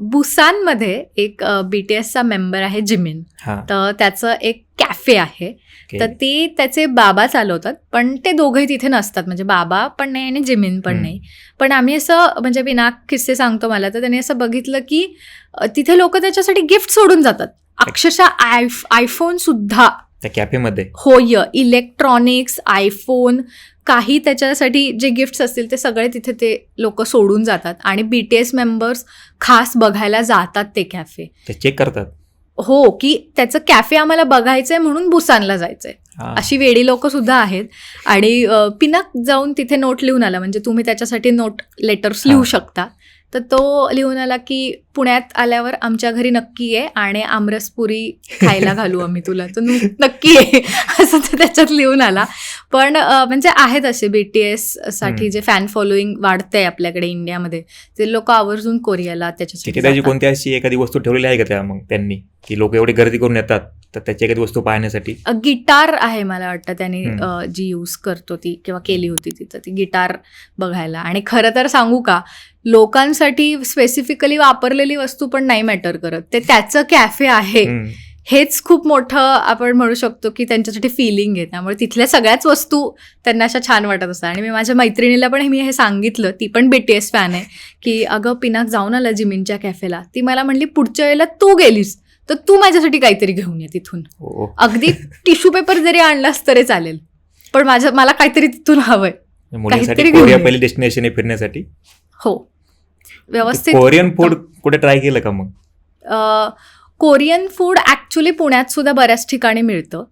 बुसानमध्ये एक BTSचा मेंबर आहे जिमिन. हां. तर त्याचं एक कॅफे आहे. तर ते त्याचे बाबा चालवतात, पण ते दोघंही तिथे नसतात. म्हणजे बाबा पण नाही आणि जिमिन पण नाही. पण आम्ही असं म्हणजे बिना किस्से सांगतो मला, तर त्यांनी असं बघितलं की तिथे लोक त्याच्यासाठी गिफ्ट सोडून जातात. अक्षरशः आयफोन सुद्धा त्या कॅफेमध्ये. होय, इलेक्ट्रॉनिक्स, आयफोन, काही त्याच्यासाठी जे गिफ्ट्स असतील ते सगळे तिथे ते लोक सोडून जातात. आणि BTS मेंबर्स खास बघायला जातात ते कॅफे. ते चेक करतात. हो, की त्याचं कॅफे आम्हाला बघायचंय म्हणून बुसानला जायचंय. अशी वेडी लोक सुद्धा आहेत. आणि पिनाक जाऊन तिथे नोट लिहून आला, म्हणजे तुम्ही त्याच्यासाठी नोट लेटर्स लिहू शकता. तर तो लिहून आला की पुण्यात आल्यावर आमच्या घरी नक्की आहे आणि आमरसपुरी खायला घालू आम्ही तुला, तर नक्की आहे असं ते त्याच्यात लिहून आला. पण म्हणजे आहेत असे BTS साठी जे फॅन फॉलोईंग वाढतंय आपल्याकडे इंडियामध्ये, ते लोक आवर्जून कोरियाला त्याच्यासाठी त्याची कोणती अशी एखादी वस्तू ठेवलेली आहे का त्या मग त्यांनी, की लोक एवढी गर्दी करून येतात तर त्याची एखादी वस्तू पाहण्यासाठी? गिटार आहे मला वाटतं त्यांनी जी यूज करतो ती किंवा केली होती तिथं, ती गिटार बघायला. आणि खरं तर सांगू का, लोकांसाठी स्पेसिफिकली वापरलेली वस्तू पण नाही मॅटर करत, ते त्याचं कॅफे आहे हेच खूप मोठं आपण म्हणू शकतो की त्यांच्यासाठी फिलिंग आहे. त्यामुळे तिथल्या सगळ्याच वस्तू त्यांना अशा छान वाटत असतात. आणि मी माझ्या मैत्रिणीला पण मी हे सांगितलं, ती पण BTS फॅन आहे, की अगं पिनाक जाऊन आला जिमिनच्या कॅफेला. ती मला म्हणली पुढच्या वेळेला तू गेलीस तर तू माझ्यासाठी काहीतरी घेऊन ये तिथून. अगदी टिश्यू पेपर जरी आणलास तरी चालेल, पण मला काहीतरी तिथून हवंय. मुलींसाठी कोरिया पहिली डेस्टिनेशन आहे फिरण्यासाठी. हो, व्यवस्थित. कोरियन फूड कुठे ट्राय केलं का मग? कोरियन फूड ॲक्च्युली पुण्यात सुद्धा बऱ्याच ठिकाणी मिळतं.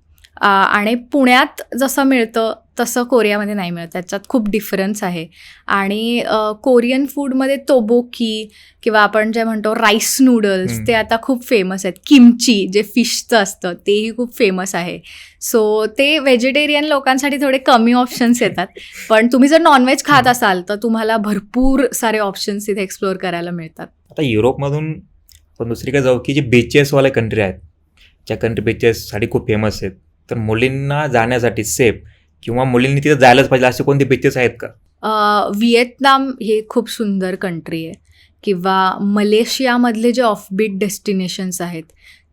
आणि पुण्यात जसं मिळतं तसं कोरियामध्ये नाही मिळत, त्याच्यात खूप डिफरन्स आहे. आणि कोरियन फूडमध्ये तोबोकी किंवा आपण जे म्हणतो राईस नूडल्स, ते आता खूप फेमस आहेत. किमची जे फिशचं असतं तेही खूप फेमस आहे. सो ते व्हेजिटेरियन लोकांसाठी थोडे कमी ऑप्शन्स येतात. पण तुम्ही जर नॉनव्हेज खात असाल तर तुम्हाला भरपूर सारे ऑप्शन्स इथे एक्सप्लोअर करायला मिळतात. आता युरोपमधून पण दुसरीकडे जाऊ की जे बीचेसवाले कंट्री आहेत, ज्या कंट्री बीचेससाठी खूप फेमस आहेत, तर मुलींना जाण्यासाठी सेफ किंवा मुलींनी तिथे जायलाच पाहिजे असे कोणते बीचेस आहेत का? व्हिएतनाम हे खूप सुंदर कंट्री आहे. किंवा मलेशियामधले जे ऑफबीट डेस्टिनेशन्स आहेत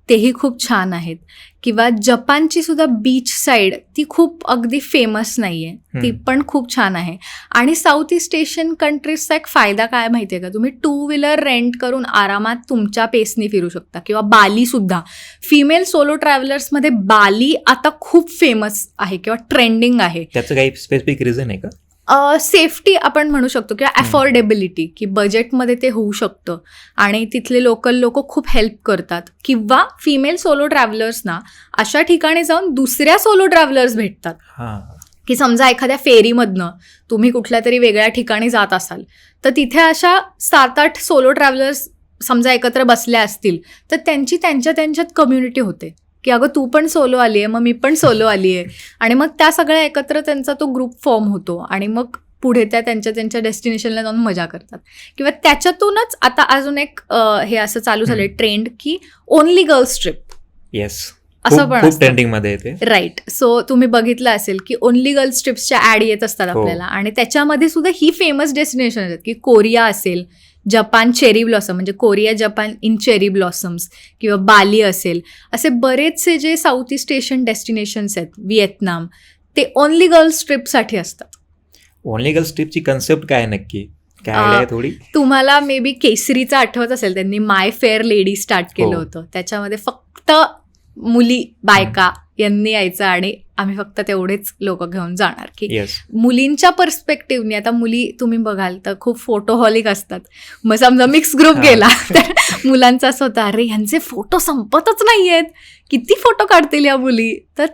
तेही खूप छान आहेत. किंवा जपानची सुद्धा बीच साईड ती खूप अगदी फेमस नाही आहे, ती पण खूप छान आहे. आणि साऊथ ईस्ट एशियन कंट्रीजचा एक फायदा काय माहिती आहे का, तुम्ही 2 व्हीलर रेंट करून आरामात तुमच्या पेसनी फिरू शकता. किंवा बाली सुद्धा, फिमेल सोलो ट्रॅव्हलर्समध्ये बाली आता खूप फेमस आहे किंवा ट्रेंडिंग आहे. त्याचं काही स्पेसिफिक रिझन आहे का? सेफ्टी आपण म्हणू शकतो किंवा अफोर्डेबिलिटी, की बजेटमध्ये ते होऊ शकतं आणि तिथले लोकल लोक खूप हेल्प करतात. किंवा फिमेल सोलो ट्रॅव्हलर्सना अशा ठिकाणी जाऊन दुसऱ्या सोलो ट्रॅव्हलर्स भेटतात, की समजा एखाद्या फेरीमधनं तुम्ही कुठल्या तरी वेगळ्या ठिकाणी जात असाल तर तिथे अशा 7-8 सोलो ट्रॅव्हलर्स समजा एकत्र बसल्या असतील तर त्यांची त्यांच्यात कम्युनिटी होते, की अगं तू पण सोलो आली आहे, मग मी पण सोलो आली आहे. आणि मग त्या सगळ्या एकत्र त्यांचा तो ग्रुप फॉर्म होतो आणि मग पुढे त्या त्यांच्या डेस्टिनेशनला जाऊन मजा करतात. किंवा त्याच्यातूनच आता अजून एक हे असं चालू झालंय ट्रेंड, की ओनली गर्ल्स ट्रिप. येस, असं पण खूप ट्रेंडिंगमध्ये येते. राईट. सो तुम्ही बघितलं असेल की ओनली गर्ल्स ट्रिप्सच्या ॲड येत असतात आपल्याला. आणि त्याच्यामध्ये सुद्धा ही फेमस डेस्टिनेशन आहेत, की कोरिया असेल, जपान चेरी ब्लॉसम म्हणजे Korea Japan in cherry blossoms, किंवा बाली असेल, असे बरेचसे जे साऊथ ईस्ट एशियन डेस्टिनेशन्स आहेत, व्हिएतनाम, ते ओनली गर्ल्स ट्रिपसाठी असतात. ओनली गर्ल्स ट्रिपची कन्सेप्ट काय नक्की, काय आहे थोडी? तुम्हाला मे बी केसरीचं आठवत असेल, त्यांनी माय फेअर लेडी स्टार्ट केलं होतं. त्याच्यामध्ये फक्त मुली बायका यांनी यायचं आणि आम्ही फक्त तेवढेच लोक घेऊन जाणार. की मुलींच्या पर्स्पेक्टिव्हनी, आता मुली तुम्ही बघाल तर खूप फोटोहॉलिक असतात. मग समजा मिक्स ग्रुप गेला तर मुलांचं असं होतं, अरे ह्यांचे फोटो संपतच नाही आहेत, किती फोटो काढतील या मुली. तर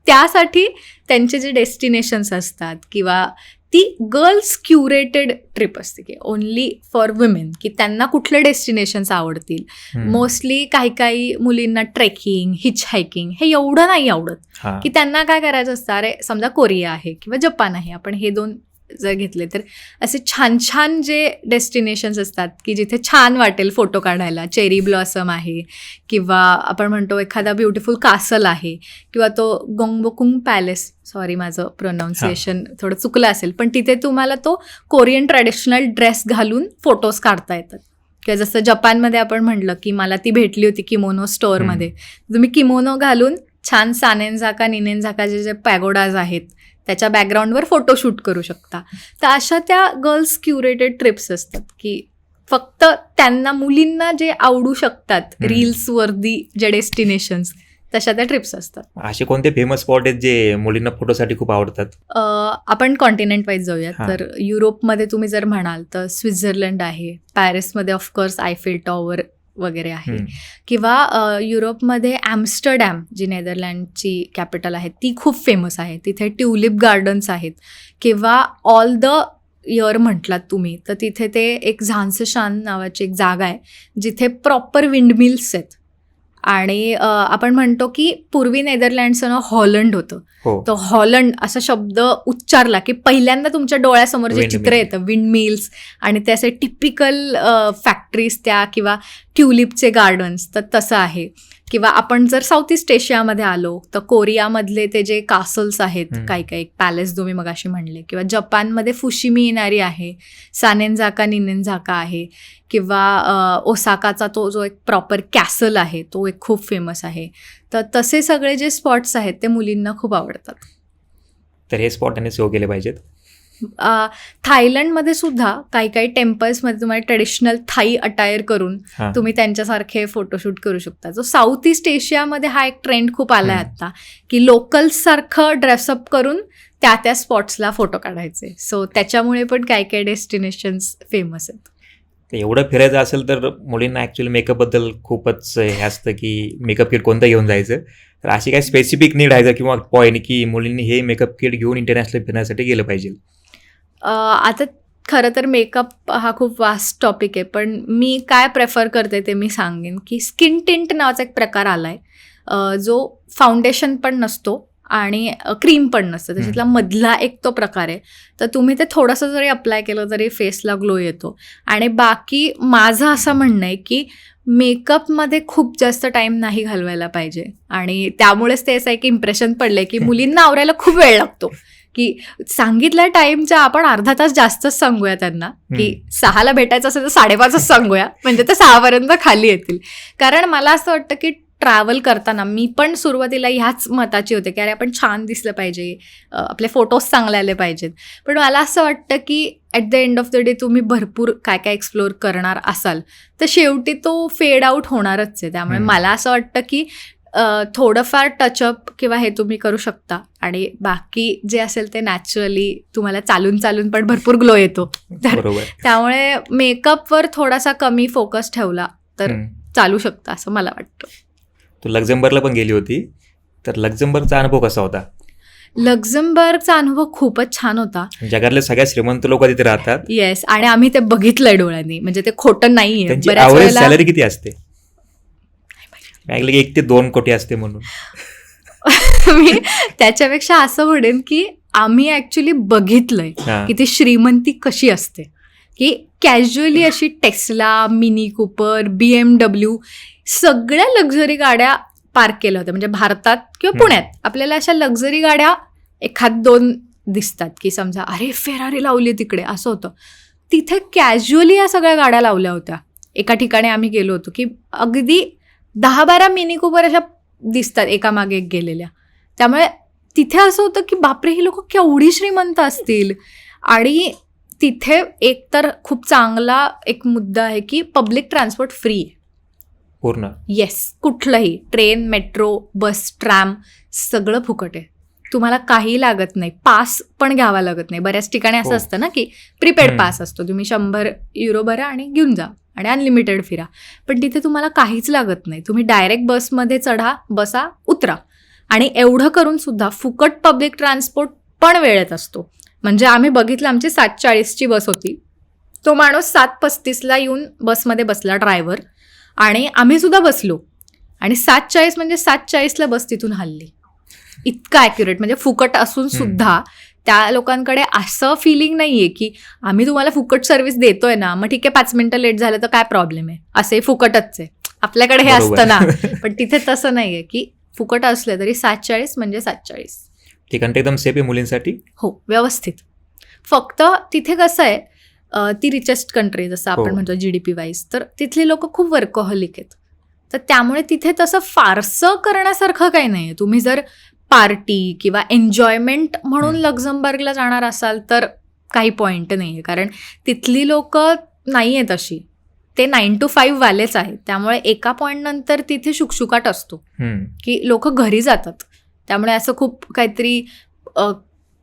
त्यासाठी त्यांचे जे डेस्टिनेशन्स असतात किंवा ती गर्ल्स क्युरेटेड ट्रिप असते, की ओनली फॉर वुमेन, की त्यांना कुठले डेस्टिनेशन्स आवडतील. मोस्टली काही मुलींना ट्रेकिंग, हिच हायकिंग हे एवढं नाही आवडत, की त्यांना काय करायचं असतं, अरे समजा कोरिया आहे किंवा जपान आहे, आपण हे 2 जर घेतले तर असे छान छान जे डेस्टिनेशन्स असतात की जिथे छान वाटेल फोटो काढायला, चेरी ब्लॉसम आहे किंवा आपण म्हणतो एखादा ब्युटिफुल कासल आहे किंवा तो गोंगबोकुंग पॅलेस, सॉरी माझं प्रोनाऊन्सिएशन थोडं चुकलं असेल, पण तिथे तुम्हाला तो कोरियन ट्रॅडिशनल ड्रेस घालून फोटोज काढता येतात. किंवा जसं जपानमध्ये आपण म्हटलं की मला ती भेटली होती किमोनो स्टोअरमध्ये, तुम्ही किमोनो घालून छान सानेनझाका निनेनझाका जे पॅगोडाज आहेत त्याच्या बॅकग्राऊंडवर फोटोशूट करू शकता. तर अशा त्या गर्ल्स क्युरेटेड ट्रिप्स असतात की फक्त त्यांना मुलींना जे आवडू शकतात रील्सवरती जे डेस्टिनेशन्स तशा त्या ट्रिप्स असतात. असे कोणते फेमस स्पॉट आहेत जे मुलींना फोटोसाठी खूप आवडतात? आपण कॉन्टिनेंट वाईज जाऊयात. तर युरोपमध्ये तुम्ही जर म्हणाल तर स्वित्झर्लंड आहे, पॅरिसमध्ये ऑफकोर्स आयफेल टॉवर वगैरे आहे, किंवा युरोपमध्ये ॲम्स्टरडॅम जी नेदरलँडची कॅपिटल आहे ती खूप फेमस आहे. तिथे ट्युलिप गार्डन्स आहेत, किंवा ऑल द इयर म्हटलात तुम्ही तर तिथे ते एक झांसशान नावाची एक जागा आहे जिथे प्रॉपर विंडमिल्स आहेत. आणि आपण म्हणतो की पूर्वी नेदरलँडचं नाव हॉलंड होतं. तो हॉलंड असा शब्द उच्चारला की पहिल्यांदा तुमच्या डोळ्यासमोर जे चित्र येतं विंडमिल्स आणि ते असे टिपिकल फॅक्टरीज त्या किंवा ट्युलिपचे गार्डन्स, तर तसं आहे. किंवा आपण जर साऊथ ईस्ट एशियामध्ये आलो तर कोरियामधले ते जे कासल्स आहेत, काही काही पॅलेस तुम्ही मगाशी म्हणले, किंवा जपानमध्ये फुशिमी इनारी आहे, सानेनझाका निनेनझाका आहे, किंवा ओसाकाचा तो जो एक प्रॉपर कॅसल आहे तो एक खूप फेमस आहे. तर तसे सगळे जे स्पॉट्स आहेत ते मुलींना खूप आवडतात. तर हे स्पॉट त्यांनी सेव्ह केले पाहिजेत. थायलंडमध्ये सुद्धा काही काही टेम्पल्समध्ये तुम्हाला ट्रेडिशनल थाई अटायर करून तुम्ही त्यांच्यासारखे फोटोशूट करू शकता. जो साऊथ ईस्ट एशियामध्ये हा एक ट्रेंड खूप आला आहे आता की लोकल्ससारखं ड्रेसअप करून त्या त्या स्पॉट्सला फोटो काढायचे. सो त्याच्यामुळे पण काही काही डेस्टिनेशन्स फेमस आहेत. एवढं फिरायचं असेल तर मुलींना ॲक्च्युली मेकअपबद्दल खूपच हे असतं की मेकअप किट कोणतं घेऊन जायचं. तर अशी काही स्पेसिफिक नीड आहे किंवा पॉईंट की मुलींनी हे मेकअप किट घेऊन इंटरनॅशनल फिरण्यासाठी गेलं पाहिजे? आता खरं तर मेकअप हा खूप वास्ट टॉपिक आहे, पण मी काय प्रेफर करते ते मी सांगेन की स्किन टिंट नावाचा एक प्रकार आला आहे जो फाउंडेशन पण नसतो आणि क्रीम पण नसतं, त्याच्यातला मधला एक तो प्रकार आहे. तर तुम्ही ते थोडंसं जरी अप्लाय केलं तरी फेसला ग्लो येतो. आणि बाकी माझं असं म्हणणं आहे की मेकअपमध्ये खूप जास्त टाईम नाही घालवायला पाहिजे. आणि त्यामुळेच ते असं एक इम्प्रेशन पडलं आहे की मुलींना आवरायला खूप वेळ लागतो, की सांगितल्या टाईमच्या आपण अर्धा तास जास्तच सांगूया त्यांना की 6ला भेटायचं असेल तर 5:30च सांगूया, म्हणजे ते 6पर्यंत खाली येतील. कारण मला असं वाटतं की ट्रॅव्हल करताना मी पण सुरुवातीला ह्याच मताची होते की अरे आपण छान दिसलं पाहिजे, आपले फोटोज चांगले आले पाहिजेत. पण मला असं वाटतं की at the end of the day तुम्ही भरपूर काय काय एक्सप्लोअर करणार असाल तर शेवटी तो फेड आउट होणारच आहे. त्यामुळे मला असं वाटतं की थोडंफार टचअप किंवा हे तुम्ही करू शकता आणि बाकी जे असेल ते नॅचरली तुम्हाला चालून चालून पण भरपूर ग्लो येतो. त्यामुळे मेकअपवर थोडासा कमी फोकस ठेवला तर चालू शकता असं मला वाटतं. तू लक्झमबर्गला पण गेली होती, तर लक्झमबर्गचा अनुभव कसा होता? लक्झमबर्गचा अनुभव खूपच छान होता. जगातले सगळ्यात श्रीमंत लोक तिथे राहतात. येस, आणि आम्ही ते बघितलंय डोळ्यांनी, म्हणजे ते खोटं नाहीये. ॲव्हरेज सॅलरी किती असते? ऐकलं की 1 ते 2 कोटी असते म्हणून. मी त्याच्यापेक्षा असं म्हणेन की आम्ही ऍक्च्युली बघितलंय की ती श्रीमंती कशी असते, की कॅज्युअली अशी टेस्ला, मिनी कूपर, BMW सगळ्या लक्झरी गाड्या पार्क केल्या होत्या. म्हणजे भारतात किंवा पुण्यात आपल्याला अशा लक्झरी गाड्या 1-2 दिसतात की समजा अरे फेरारी लावली तिकडे, असं होतं. तिथे कॅज्युअली या सगळ्या गाड्या लावल्या होत्या. एका ठिकाणी आम्ही गेलो होतो की अगदी 10-12 मिनी कूपर अशा दिसतात एकामागे एक गेलेल्या. त्यामुळे तिथे असं होतं की बापरे ही लोक केवढी श्रीमंत असतील. आणि तिथे एक तर खूप चांगला एक मुद्दा आहे की पब्लिक ट्रान्सपोर्ट फ्री आहे पूर्ण. येस, कुठलंही ट्रेन, मेट्रो, बस, ट्रॅम सगळं फुकट आहे. तुम्हाला काही लागत नाही, पास पण घ्यावा लागत नाही. बऱ्याच ठिकाणी असं असतं ना की प्रीपेड पास असतो, तुम्ही 100 युरो भरा आणि घेऊन जा आणि अनलिमिटेड फिरा. पण तिथे तुम्हाला काहीच लागत नाही. तुम्ही डायरेक्ट बसमध्ये चढा, बसा, उतरा. आणि एवढं करून सुद्धा फुकट पब्लिक ट्रान्सपोर्ट पण वेळेत असतो. म्हणजे आम्ही बघितलं, आमची 7:40ची बस होती, तो माणूस 7:35ला येऊन बसमध्ये बसला ड्रायव्हर, आणि आम्ही सुद्धा बसलो आणि 7:40 म्हणजे 7:40ला बस तिथून हलली. इतकं ॲक्युरेट, म्हणजे फुकट असून सुद्धा त्या लोकांकडे असं फिलिंग नाहीये की आम्ही तुम्हाला फुकट सर्व्हिस देतोय ना, मग ठीक आहे 5 मिनिटं लेट झालं तर काय प्रॉब्लेम आहे, असे फुकटच आहे. आपल्याकडे हे बरोबर. असतं ना, पण तिथे तसं नाहीये की फुकट असलं तरी 7:40 म्हणजे 7:40. ठिकाण ते एकदम सेफ आहे मुलींसाठी. हो, व्यवस्थित. फक्त तिथे कसं आहे, ती रिचेस्ट कंट्री जसं हो. आपण म्हणतो GDP वाईज, तर तिथले लोक खूप वर्कहॉलिक आहेत. तर त्यामुळे तिथे तसं फारसं करण्यासारखं काही नाही आहे. तुम्ही जर पार्टी किंवा एन्जॉयमेंट म्हणून लक्झमबर्गला जाणार असाल तर काही पॉईंट नाही आहे, कारण तिथली लोक नाही आहेत अशी. ते 9 to 5 वालेच आहेत. त्यामुळे एका पॉईंट नंतर तिथे शुकशुकाट असतो की लोक घरी जातात. त्यामुळे असं खूप काहीतरी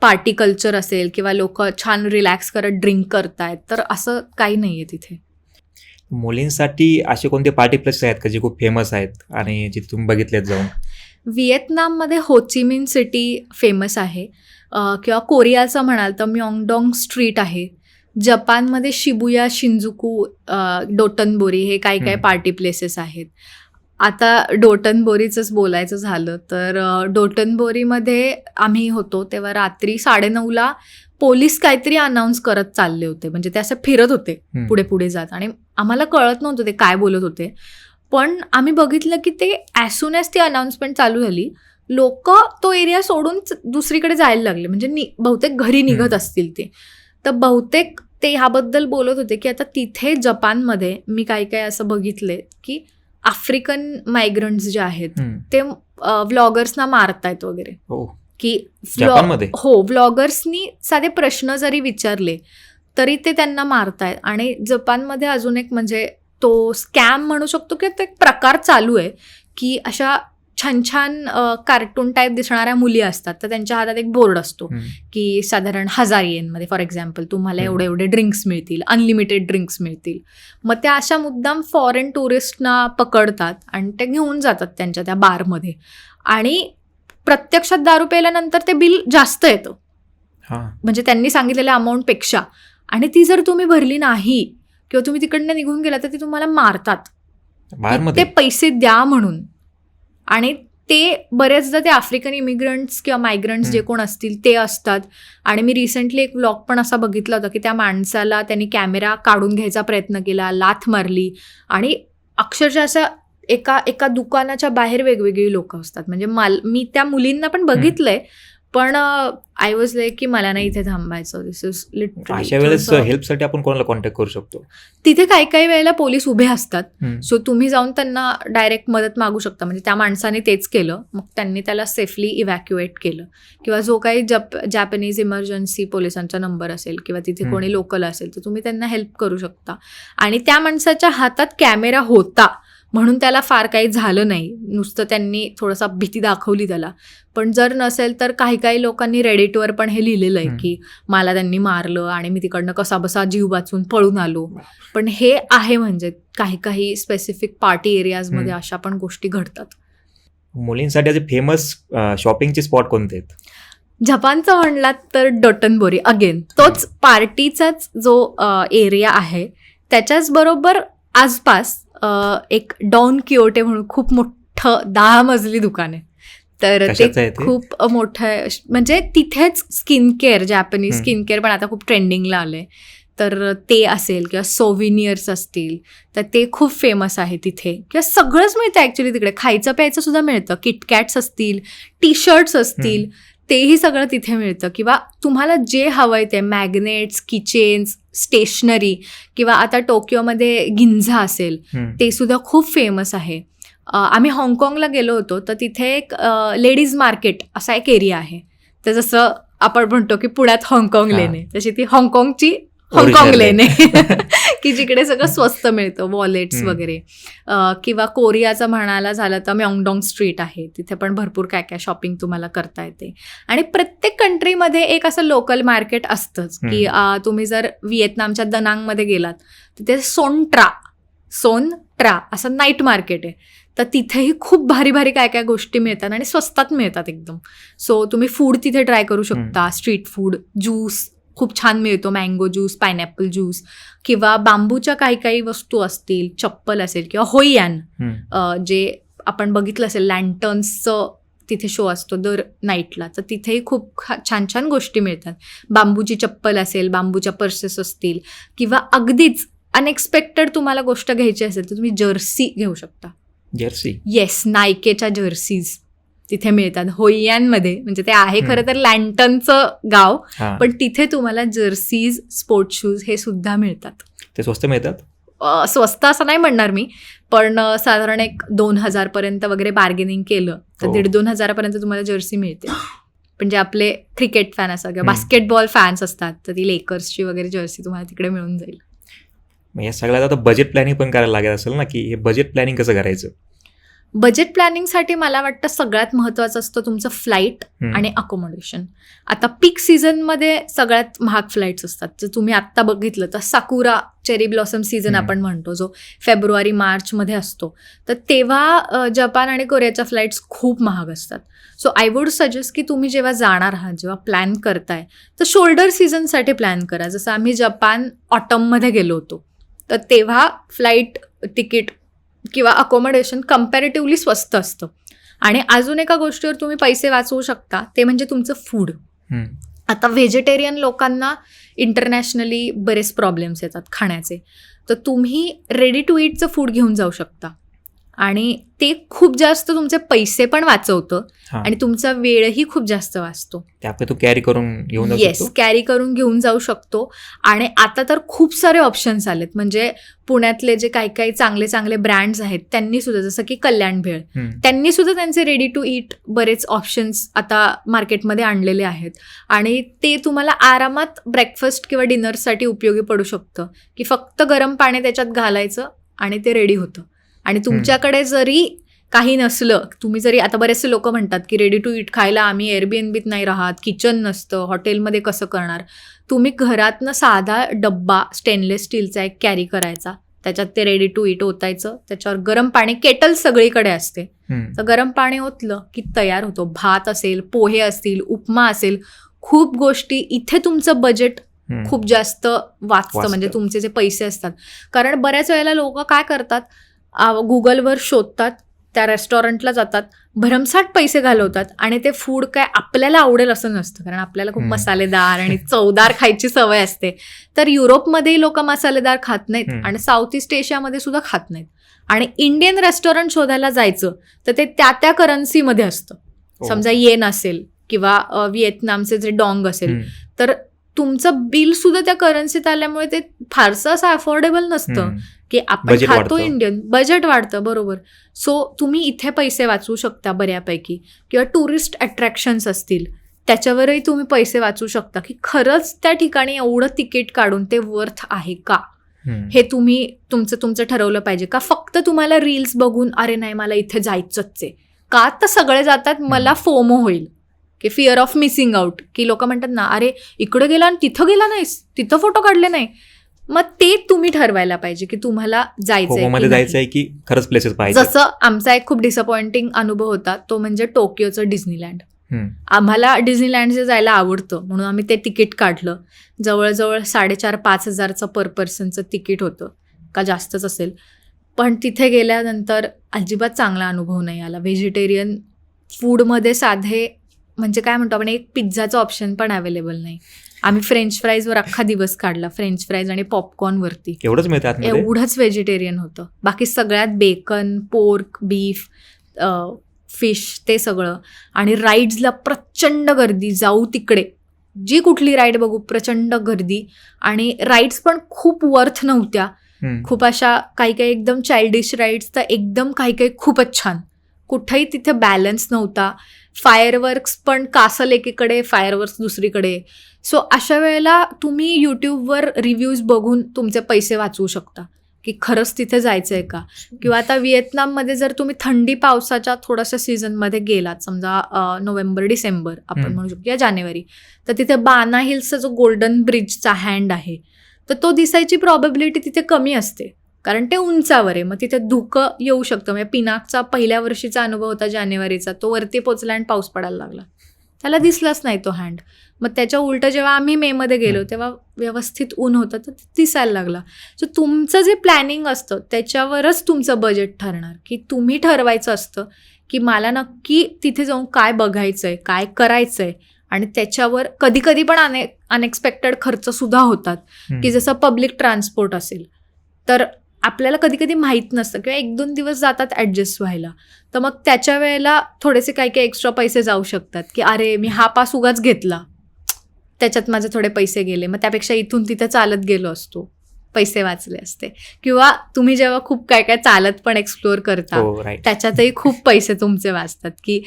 पार्टी कल्चर असेल किंवा लोक छान रिलॅक्स करत ड्रिंक करतायत, तर असं काही नाही आहे तिथे. मुलींसाठी असे कोणते पार्टी प्लेसेस आहेत का जे खूप फेमस आहेत आणि जे तुम्ही बघितलेत जाऊन? व्हिएतनाममध्ये होचिमिन सिटी फेमस आहे, किंवा कोरियाचं म्हणाल तर म्योंगडोंग स्ट्रीट आहे. जपानमध्ये शिबुया, शिंजुकू, डोटनबोरी हे काही काही पार्टी प्लेसेस आहेत. आता डोटनबोरीचंच बोलायचं झालं तर डोटनबोरीमध्ये आम्ही होतो तेव्हा रात्री 9:30ला पोलीस काहीतरी अनाऊन्स करत चालले होते. म्हणजे ते असं फिरत होते पुढे पुढे जात, आणि आम्हाला कळत नव्हतं ते काय बोलत होते. पण आम्ही बघितलं की ते ॲज सून ॲज ती अनाऊन्समेंट चालू झाली, लोक तो एरिया सोडून दुसरीकडे जायला लागले. म्हणजे बहुतेक घरी निघत असतील ते. तर बहुतेक ते ह्याबद्दल बोलत होते की आता तिथे जपानमध्ये मी काही काही असं बघितले की आफ्रिकन मायग्रंट्स जे आहेत ते व्लॉगर्सना मारतायत वगैरे. की हो, व्लॉगर्सनी साधे प्रश्न जरी विचारले तरी ते त्यांना मारतायत. आणि जपानमध्ये अजून एक म्हणजे तो स्कॅम म्हणू शकतो की तो एक प्रकार चालू आहे की अशा छान छान कार्टून टाईप दिसणाऱ्या मुली असतात, तर त्यांच्या हातात एक बोर्ड असतो की साधारण 1000 येनमध्ये फॉर एक्झाम्पल तुम्हाला एवढे एवढे ड्रिंक्स मिळतील, अनलिमिटेड ड्रिंक्स मिळतील. मग त्या अशा मुद्दाम फॉरेन टुरिस्टना पकडतात आणि ते घेऊन जातात त्यांच्या त्या बारमध्ये, आणि प्रत्यक्षात दारू प्यायल्यानंतर ते बिल जास्त येतं म्हणजे त्यांनी सांगितलेल्या अमाऊंटपेक्षा. आणि ती जर तुम्ही भरली नाही किंवा तुम्ही तिकडनं निघून गेला तर ते तुम्हाला मारतात, ते पैसे द्या म्हणून. आणि ते बरेचदा ते आफ्रिकन इमिग्रंट्स किंवा मायग्रंट्स जे कोण असतील ते असतात. आणि मी रिसेंटली एक व्लॉग पण असा बघितला होता की त्या माणसाला त्यांनी कॅमेरा काढून घ्यायचा प्रयत्न केला, लाथ मारली, आणि अक्षरशः असं एका दुकानाच्या बाहेर वेगवेगळी लोक असतात. म्हणजे मी त्या मुलींना पण बघितलंय, पण आय वॉज लाईक की मला नाही इथे थांबायचं. दिस इज लिटरली. अशा वेळेस हेल्पसाठी आपण कोणाला कॉन्टॅक्ट करू शकतो? तिथे काही काही वेळेला पोलीस उभे असतात, सो तुम्ही जाऊन त्यांना डायरेक्ट मदत मागू शकता. म्हणजे त्या माणसाने तेच केलं, मग त्यांनी त्याला सेफली इव्हॅक्युएट केलं. किंवा जो काही जॅपनीज इमर्जन्सी पोलिसांचा नंबर असेल किंवा तिथे कोणी लोकल असेल तर तुम्ही त्यांना हेल्प करू शकता. आणि त्या माणसाच्या हातात कॅमेरा होता म्हणून त्याला फार काही झालं नाही, नुसतं त्यांनी थोडासा भीती दाखवली त्याला. पण जर नसेल तर काही काही लोकांनी रेडिटवर पण हे लिहिलेलं आहे की मला त्यांनी मारलं आणि मी तिकडनं कसा बसा जीव वाचून पळून आलो. पण हे आहे म्हणजे काही काही स्पेसिफिक पार्टी एरियाजमध्ये अशा पण गोष्टी घडतात. मुलींसाठी असे फेमस शॉपिंगचे स्पॉट कोणते आहेत? जपानचं म्हणलात तर डोटनबोरी, अगेन तोच पार्टीचाच जो एरिया आहे. त्याच्याच बरोबर आसपास एक डॉन किओटे म्हणून खूप मोठं 10 मजली दुकान आहे. तर ते खूप मोठं आहे. म्हणजे तिथेच skin care, Japanese skin care पण आता खूप ट्रेंडिंगला आलंय. तर ते असेल किंवा सोव्हिनियर्स असतील तर ते खूप फेमस आहे तिथे. किंवा सगळंच मिळतं ॲक्च्युली तिकडे, खायचं प्यायचं सुद्धा मिळतं. किटकॅट्स असतील, टी-शर्ट्स असतील, तेही सगळं तिथे मिळतं. किंवा तुम्हाला जे हवं आहे ते मॅग्नेट्स, किचेन्स, स्टेशनरी, किंवा आता टोकियोमध्ये गिंझा असेल ते सुद्धा खूप फेमस आहे. आम्ही हाँगकाँगला गेलो होतो तर तिथे एक लेडीज मार्केट असा एक एरिया आहे. तर जसं आपण म्हणतो की पुण्यात हाँगकाँग लेन आहे, तशी ती हाँगकाँगची हाँगकाँग लेन आहे की जिकडे सगळं स्वस्त मिळतं, वॉलेट्स वगैरे. किंवा कोरियाचं म्हणायला झालं तर म्योंगडोंग स्ट्रीट आहे, तिथे पण भरपूर काय काय शॉपिंग तुम्हाला करता येते. आणि प्रत्येक कंट्रीमध्ये एक असं लोकल मार्केट असतंच की तुम्ही जर व्हिएतनामच्या दनांगमध्ये गेलात तर ते सोनट्रा असं नाईट मार्केट आहे. तर तिथेही खूप भारी भारी काय काय गोष्टी मिळतात आणि स्वस्तात मिळतात एकदम. सो तुम्ही फूड तिथे ट्राय करू शकता, स्ट्रीट फूड. ज्यूस खूप छान मिळतो, मँगो ज्यूस, पायनॅपल ज्यूस, किंवा बांबूच्या काही काही वस्तू असतील, चप्पल असेल, किंवा होईयान जे आपण बघितलं असेल लँटर्न्सचं तिथे शो असतो दर नाईटला, तर तिथेही खूप छान छान गोष्टी मिळतात. बांबूची चप्पल असेल, बांबूच्या पर्सेस असतील, किंवा अगदीच अनएक्सपेक्टेड तुम्हाला गोष्ट घ्यायची असेल तर तुम्ही जर्सी घेऊ शकता. जर्सी? येस, नायकेच्या जर्सीज तिथे मिळतात होइयांमध्ये. म्हणजे ते आहे खरं तर लँटनचं गाव, पण तिथे तुम्हाला जर्सीज, स्पोर्ट शूज हे सुद्धा मिळतात. ते स्वस्त मिळतात? स्वस्त असं नाही म्हणणार मी, पण साधारण एक 2,000 पर्यंत वगैरे बार्गेनिंग केलं तर 1,500-2,000 पर्यंत तुम्हाला जर्सी मिळते. पण जे आपले क्रिकेट फॅन असतात किंवा बास्केटबॉल फॅन्स असतात तर ती लेकर्सची वगैरे जर्सी तुम्हाला तिकडे मिळून जाईल. मग या सगळ्यात आता बजेट प्लॅनिंग पण करायला लागत असेल ना, की हे बजेट प्लॅनिंग कसं करायचं? बजेट प्लॅनिंगसाठी मला वाटतं सगळ्यात महत्त्वाचं असतं तुमचं फ्लाईट आणि अकोमोडेशन. आता पीक सीझनमध्ये सगळ्यात महाग फ्लाईट्स असतात. जर तुम्ही आत्ता बघितलं तर साकुरा चेरी ब्लॉसम सीझन आपण म्हणतो, जो फेब्रुवारी-मार्चमध्ये असतो, तर तेव्हा जपान आणि कोरियाच्या फ्लाईट्स खूप महाग असतात. सो आय वुड सजेस्ट की तुम्ही जेव्हा जाणार आहात, जेव्हा प्लॅन करताय, तर शोल्डर सीझनसाठी प्लॅन करा. जसं आम्ही जपान ऑटममध्ये गेलो होतो, तर तेव्हा फ्लाईट तिकीट किंवा अकोमोडेशन कम्पॅरेटिव्हली स्वस्त असतं. आणि अजून एका गोष्टीवर तुम्ही पैसे वाचवू शकता, ते म्हणजे तुमचं फूड. आता व्हेजिटेरियन लोकांना इंटरनॅशनली बरेच प्रॉब्लेम्स येतात खाण्याचे, तर तुम्ही रेडी टू ईटचं फूड घेऊन जाऊ शकता आणि ते खूप जास्त तुमचे पैसे पण वाचवतं आणि तुमचा वेळही खूप जास्त वाचतो. त्यामुळे तू कॅरी करून घेऊन जाऊ शकतो. येस, कॅरी करून घेऊन जाऊ शकतो. आणि आता तर खूप सारे ऑप्शन्स आलेत. म्हणजे पुण्यातले जे काही काही चांगले चांगले ब्रँड्स आहेत त्यांनी सुद्धा, जसं की कल्याण भेळ, त्यांनी सुद्धा त्यांचे रेडी टू ईट बरेच ऑप्शन्स आता मार्केटमध्ये आणलेले आहेत. आणि ते तुम्हाला आरामात ब्रेकफास्ट किंवा डिनरसाठी उपयोगी पडू शकतं, की फक्त गरम पाणी त्याच्यात घालायचं आणि ते रेडी होतं. आणि तुमच्याकडे जरी काही नसलं, तुम्ही जरी, आता बरेचसे लोक म्हणतात की रेडी टू ईट खायला आम्ही एअरबीएनबीत नाही राहत, किचन नसतं, हॉटेलमध्ये कसं करणार, तुम्ही घरातनं साधा डब्बा स्टेनलेस स्टीलचा एक कॅरी करायचा, त्याच्यात ते रेडी टू ईट ओतायचं, त्याच्यावर गरम पाणी, केटल सगळीकडे असते, तर गरम पाणी ओतलं की तयार होतो. भात असेल, पोहे असतील, उपमा असेल, खूप गोष्टी. इथे तुमचं बजेट खूप जास्त वाचतं, म्हणजे तुमचे जे पैसे असतात. कारण बऱ्याच वेळेला लोक काय करतात, गुगलवर शोधतात, त्या रेस्टॉरंटला जातात, भरमसाठ पैसे घालवतात आणि ते फूड काय आपल्याला आवडेल असं नसतं. कारण आपल्याला खूप मसालेदार आणि चवदार खायची सवय असते. तर युरोपमध्येही लोक मसालेदार खात नाहीत आणि साऊथ ईस्ट एशियामध्ये सुद्धा खात नाहीत. आणि इंडियन रेस्टॉरंट शोधायला जायचं तर ते त्या करन्सीमध्ये असतं. समजा येन असेल किंवा व्हिएतनामचे जे डॉंग असेल, तर तुमचं बिल सुद्धा त्या करन्सीत आल्यामुळे ते फारसं असं अफोर्डेबल नसतं की आपण खातो इंडियन. बजेट वाढतं, बरोबर. सो तुम्ही इथे पैसे वाचवू शकता बऱ्यापैकी. किंवा टुरिस्ट अट्रॅक्शन्स असतील त्याच्यावरही तुम्ही पैसे वाचवू शकता, की खरंच त्या ठिकाणी एवढं तिकीट काढून ते वर्थ आहे का, हे तुम्ही तुमचं ठरवलं पाहिजे. का फक्त तुम्हाला रील्स बघून अरे नाही मला इथे जायचंच आहे, का तर सगळे जातात, मला फोमो होईल, की फिअर ऑफ मिसिंग आउट, की लोक म्हणतात ना अरे इकडे गेला आणि तिथं गेला नाहीस, तिथं फोटो काढले नाही. मग ते तुम्ही ठरवायला पाहिजे की तुम्हाला जायचंय की खरंच प्लेसेस पाहिजे. जसं आमचा एक खूप डिसअपॉइंटिंग अनुभव होता, तो म्हणजे टोकियोचं डिझनीलँड. आम्हाला डिझनीलँडचे जायला आवडतं म्हणून आम्ही ते तिकीट काढलं. जवळजवळ 4,500-5 हजारचं पर पर्सनचं तिकीट होतं, का जास्तच असेल. पण तिथे गेल्यानंतर अजिबात चांगला अनुभव नाही आला. व्हेजिटेरियन फूडमध्ये साधे, म्हणजे काय म्हणतो आपण, एक पिझ्झाचं ऑप्शन पण अवेलेबल नाही. आम्ही फ्रेंच फ्राईजवर अख्खा दिवस काढला, फ्रेंच फ्राईज आणि पॉपकॉर्नवरती. एवढंच मिळतात, एवढंच व्हेजिटेरियन होतं. बाकी सगळ्यात बेकन, पोर्क, बीफ, फिश, ते सगळं. आणि राईड्सला प्रचंड गर्दी. जाऊ तिकडे, जी कुठली राईड बघू प्रचंड गर्दी. आणि राईड्स पण खूप वर्थ नव्हत्या. खूप अशा काही काही एकदम चाइल्डिश राईड्स, तर एकदम काही काही खूपच छान. कुठेही तिथे बॅलन्स नव्हता. फायरवर्क्स पण, कासल एकीकडे, फायरवर्क्स दुसरीकडे. सो अशा वेळेला तुम्ही यूट्यूबवर रिव्ह्यूज बघून तुमचे पैसे वाचवू शकता, की खरंच तिथे जायचं आहे का. किंवा आता व्हिएतनाममध्ये जर तुम्ही थंडी पावसाच्या थोड्याशा सीझनमध्ये गेलात, समजा नोव्हेंबर-डिसेंबर आपण म्हणू शकतो, या जानेवारी, तर तिथे बाना हिल्सचा जो गोल्डन ब्रिजचा हँड आहे, तर तो दिसायची प्रॉबेबिलिटी तिथे कमी असते, कारण ते उंचावर आहे. मग तिथे धुकं येऊ शकतं. म्हणजे पिनाकचा पहिल्या वर्षीचा अनुभव होता जानेवारीचा, तो वरती पोचला आणि पाऊस पडायला लागला, त्याला दिसलाच नाही तो हँड. मग त्याच्या उलटं जेव्हा आम्ही मेमध्ये गेलो तेव्हा व्यवस्थित ऊन होतं, तर दिसायला लागला. सो तुमचं जे प्लॅनिंग असतं त्याच्यावरच तुमचं बजेट ठरणार, की तुम्ही ठरवायचं असतं की मला नक्की तिथे जाऊन काय बघायचंय, काय करायचंय. आणि त्याच्यावर कधी कधी पण अनएक्सपेक्टेड खर्च सुद्धा होतात, की जसं पब्लिक ट्रान्सपोर्ट असेल तर आपल्याला कधी कधी माहीत नसतं किंवा 1-2 दिवस जातात ॲडजस्ट व्हायला. तर मग त्याच्या वेळेला थोडेसे काही काही एक्स्ट्रा पैसे जाऊ शकतात, की अरे मी हा पास उगाच घेतला, त्याच्यात माझे थोडे पैसे गेले, मग त्यापेक्षा इथून तिथे चालत गेलो असतो, पैसे वाचले असते. किंवा तुम्ही जेव्हा खूप काय काय चालत पण एक्सप्लोअर करता हो, right. त्याच्यातही खूप पैसे तुमचे वाचतात. की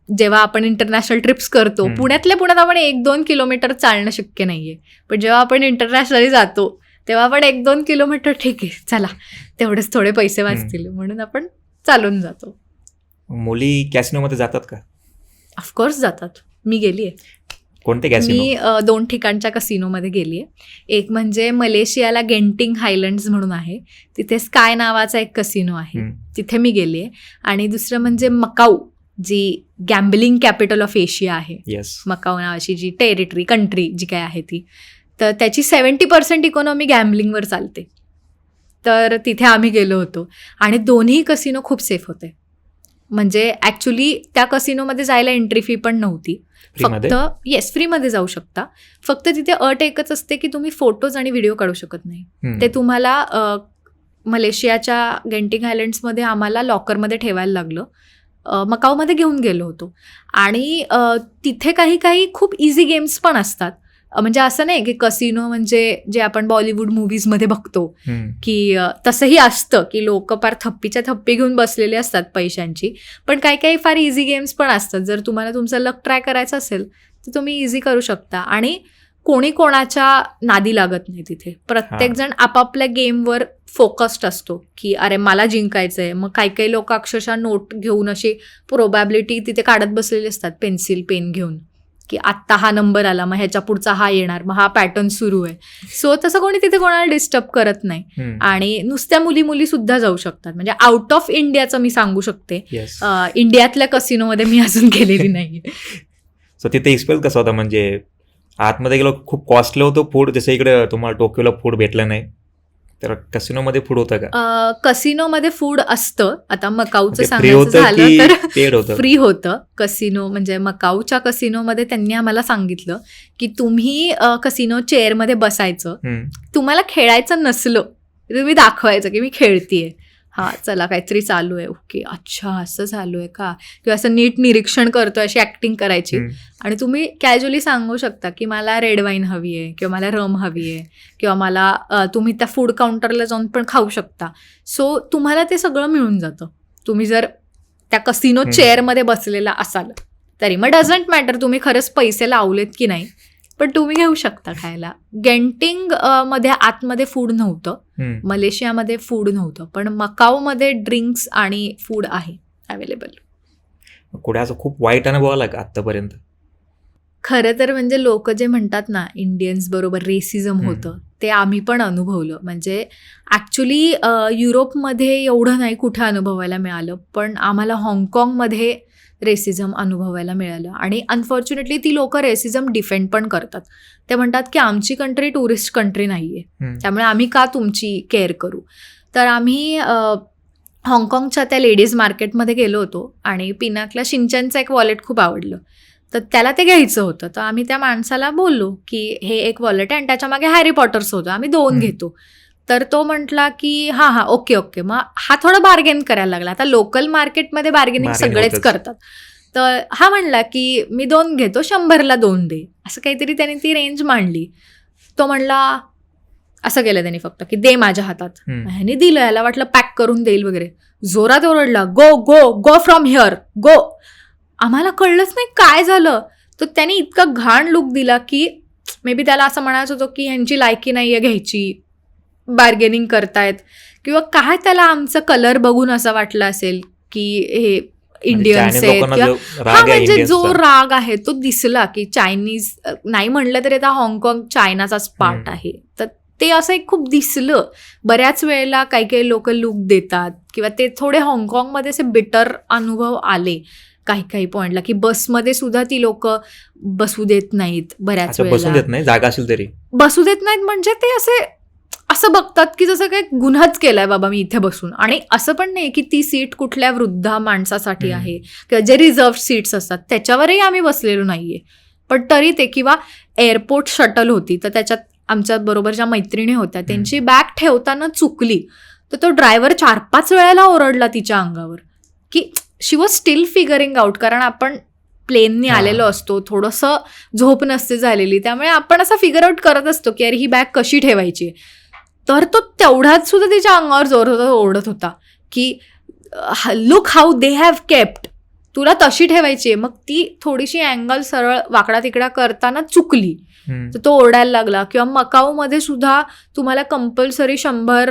जेव्हा आपण इंटरनॅशनल ट्रिप्स करतो, पुण्यातल्या पुण्यात आपण 1-2 किलोमीटर चालणं शक्य नाहीये, पण जेव्हा आपण इंटरनॅशनली जातो तेव्हा आपण 1-2 किलोमीटर ठीक आहे, चला तेवढेच थोडे पैसे वाचतील म्हणून आपण चालून जातो. मुली कॅसिनोमध्ये जातात का? ऑफकोर्स जातात. मी गेली आहे. कोणते कॅसिनो? मी 2 ठिकाणच्या कसिनोमध्ये गेली आहे. एक म्हणजे मलेशियाला गेंटिंग हायलँड्स म्हणून आहे, तिथे स्काय नावाचा एक कसिनो आहे, तिथे मी गेली आहे. आणि दुसरं म्हणजे मकाऊ, जी गॅम्बलिंग कॅपिटल ऑफ एशिया आहे. येस. मकाऊ नावाची जी टेरिटरी कंट्री जी काय आहे ती, तर त्याची 70% इकॉनॉमी गॅम्बलिंगवर चालते. तर तिथे आम्ही गेलो होतो आणि दोन्ही कसिनो खूप सेफ होते. म्हणजे ॲक्च्युली त्या कसिनोमध्ये जायला एंट्री फी पण नव्हती. फक्त फ्रीमध्ये जाऊ शकता. फक्त तिथे अट एकच असते की तुम्ही फोटोज आणि व्हिडिओ काढू शकत नाही. ते तुम्हाला मलेशियाच्या गेंटिंग आयलँड्समध्ये आम्हाला लॉकरमध्ये ठेवायला लागलं. मकाऊमध्ये घेऊन गेलो होतो आणि तिथे काही काही खूप इझी गेम्स पण असतात. म्हणजे असं नाही की कसिनो म्हणजे जे आपण बॉलिवूड मूव्हीजमध्ये बघतो की तसंही असतं की लोक फार थप्पीच्या थप्पी घेऊन बसलेली असतात पैशांची, पण काही काही फार इझी गेम्स पण असतात. जर तुम्हाला तुमचं लक ट्राय करायचं असेल तर तुम्ही इझी करू शकता. आणि कोणी कोणाच्या नादी लागत नाही तिथे. प्रत्येकजण आपापल्या गेमवर फोकस्ड असतो की अरे मला जिंकायचं आहे. मग काही काही लोक अक्षरशः नोट घेऊन अशी प्रोबॅबिलिटी तिथे काढत बसलेली असतात, पेन्सिल पेन घेऊन, की आत्ता हा नंबर आला, मग ह्याच्या पुढचा हा येणार, मग हा पॅटर्न सुरू आहे. सो तसं कोणी तिथे कोणाला डिस्टर्ब करत नाही. आणि नुसत्या मुली सुद्धा जाऊ शकतात. म्हणजे आउट ऑफ इंडियाचं मी सांगू शकते, इंडियातल्या कसिनोमध्ये मी अजून गेलेली नाही. सो तिथे एक्सपिरियन्स कसा होता? म्हणजे आतमध्ये गेलो, खूप कॉस्टली होतं फूड, जसं इकडे तुम्हाला टोकियोला फूड भेटलं नाही, तर कसिनोमध्ये फूड होतं का? कसिनोमध्ये फूड असतं. आता मकाऊचं सांगायचं झालं तर फ्री होतं कसिनो. म्हणजे मकाऊच्या कसिनोमध्ये त्यांनी आम्हाला सांगितलं की तुम्ही कसिनो चेअरमध्ये बसायचं, तुम्हाला खेळायचं नसलं तुम्ही दाखवायचं की मी खेळतीये, हा चला काहीतरी चालू आहे, ओके अच्छा असं चालू आहे का, किंवा असं नीट निरीक्षण करतोय अशी ऍक्टिंग करायची. आणि तुम्ही कॅज्युअली सांगू शकता की मला रेड वाईन हवी आहे किंवा मला रम हवी आहे किंवा मला तुम्ही त्या फूड काउंटरला जाऊन पण खाऊ शकता. सो तुम्हाला ते सगळं मिळून जातं तुम्ही जर त्या कसिनो चेअरमध्ये बसलेला असाल तरी. मग डझंट मॅटर तुम्ही खरंच पैसे लावलेत की नाही, पण तुम्ही घेऊ शकता खायला. गेंटिंग मध्ये आतमध्ये फूड नव्हतं, मलेशियामध्ये फूड नव्हतं, पण मकाऊमध्ये ड्रिंक्स आणि फूड आहे अवेलेबल. कुठे असं खूप वाईट अनुभव आला का आत्तापर्यंत? खरं तर म्हणजे लोक जे म्हणतात ना इंडियन्स बरोबर रेसिझम होतं, ते आम्ही पण अनुभवलं. म्हणजे ॲक्च्युली युरोपमध्ये एवढं नाही कुठे अनुभवायला मिळालं, पण आम्हाला हाँगकाँगमध्ये रेसिझम अनुभवायला मिळालं. आणि अनफॉर्च्युनेटली ती लोक रेसिझम डिफेंड पण करतात. ते म्हणतात की आमची कंट्री टुरिस्ट कंट्री नाही आहे, त्यामुळे आम्ही का तुमची केअर करू. तर आम्ही हाँगकाँगच्या त्या लेडीज मार्केटमध्ये गेलो होतो आणि पिनाकला शिनचॅनचं एक वॉलेट खूप आवडलं, तर त्याला ते घ्यायचं होतं. तर आम्ही त्या माणसाला बोललो की हे एक वॉलेट आहे आणि त्याच्या मागे हॅरी पॉटर्स होतं, आम्ही 2 घेतो. तर तो म्हटला की हां ओके. मग हा थोडा बार्गेन करायला लागला. आता लोकल मार्केटमध्ये बार्गेनिंग सगळेच करतात. तर हा म्हणला की मी 2 घेतो, 100ला 2 दे, असं काहीतरी त्याने ती रेंज मांडली. तो म्हणला असं केलं त्यांनी फक्त की दे माझ्या हातात. ह्याने दिलं, याला वाटलं पॅक करून देईल वगैरे, जोरात ओरडला गो गो गो फ्रॉम हिअर गो. आम्हाला कळलंच नाही काय झालं. तर त्याने इतका घाण लुक दिला की मे बी त्याला असं म्हणायचं होतं की ह्यांची लायकी नाही आहे घ्यायची, बार्गेनिंग करतायत किंवा काय. त्याला आमचं कलर बघून असं वाटलं असेल की हे इंडियन्स आहेत किंवा हा म्हणजे जो राग आहे तो दिसला की चायनीज नाही म्हणलं तरी आता हाँगकाँग चायनाचाच पार्ट आहे. तर ते असं एक खूप दिसलं. बऱ्याच वेळेला काही काही लोक लुक देतात किंवा ते थोडे हाँगकाँगमध्ये असे बिटर अनुभव आले काही काही पॉईंटला, की बसमध्ये सुद्धा ती लोक बसू देत नाहीत. बऱ्याच वेळेला बसू देत नाही, जागा असेल तरी बसू देत नाहीत. म्हणजे ते असे असं बघतात की जसं काही गुन्हाच केलाय बाबा मी इथे बसून. आणि असं पण नाही की ती सीट कुठल्या वृद्ध माणसासाठी आहे किंवा जे रिझर्व्ड सीट्स असतात त्याच्यावरही आम्ही बसलेलो नाहीये. पण तरी ते, किंवा एअरपोर्ट शटल होती तर त्याच्यात आमच्या बरोबर ज्या मैत्रिणी होत्या त्यांची बॅग ठेवताना चुकली तर तो ड्रायव्हर 4-5 वेळेला ओरडला तिच्या अंगावर की शी वॉज स्टील फिगरिंग आउट. कारण आपण प्लेननी आलेलो असतो, थोडंसं झोप नसते झालेली, त्यामुळे आपण असं फिगर आउट करत असतो की अरे ही बॅग कशी ठेवायची. तर तो तेवढ्यात सुद्धा तिच्या अंगावर जोर होता, ओरडत होता की look how they have kept, तुला तशी ठेवायची आहे. मग ती थोडीशी अँगल सरळ वाकडा तिकडा करताना चुकली तर तो ओरडायला लागला. किंवा मकाऊमध्ये सुद्धा तुम्हाला कंपल्सरी 100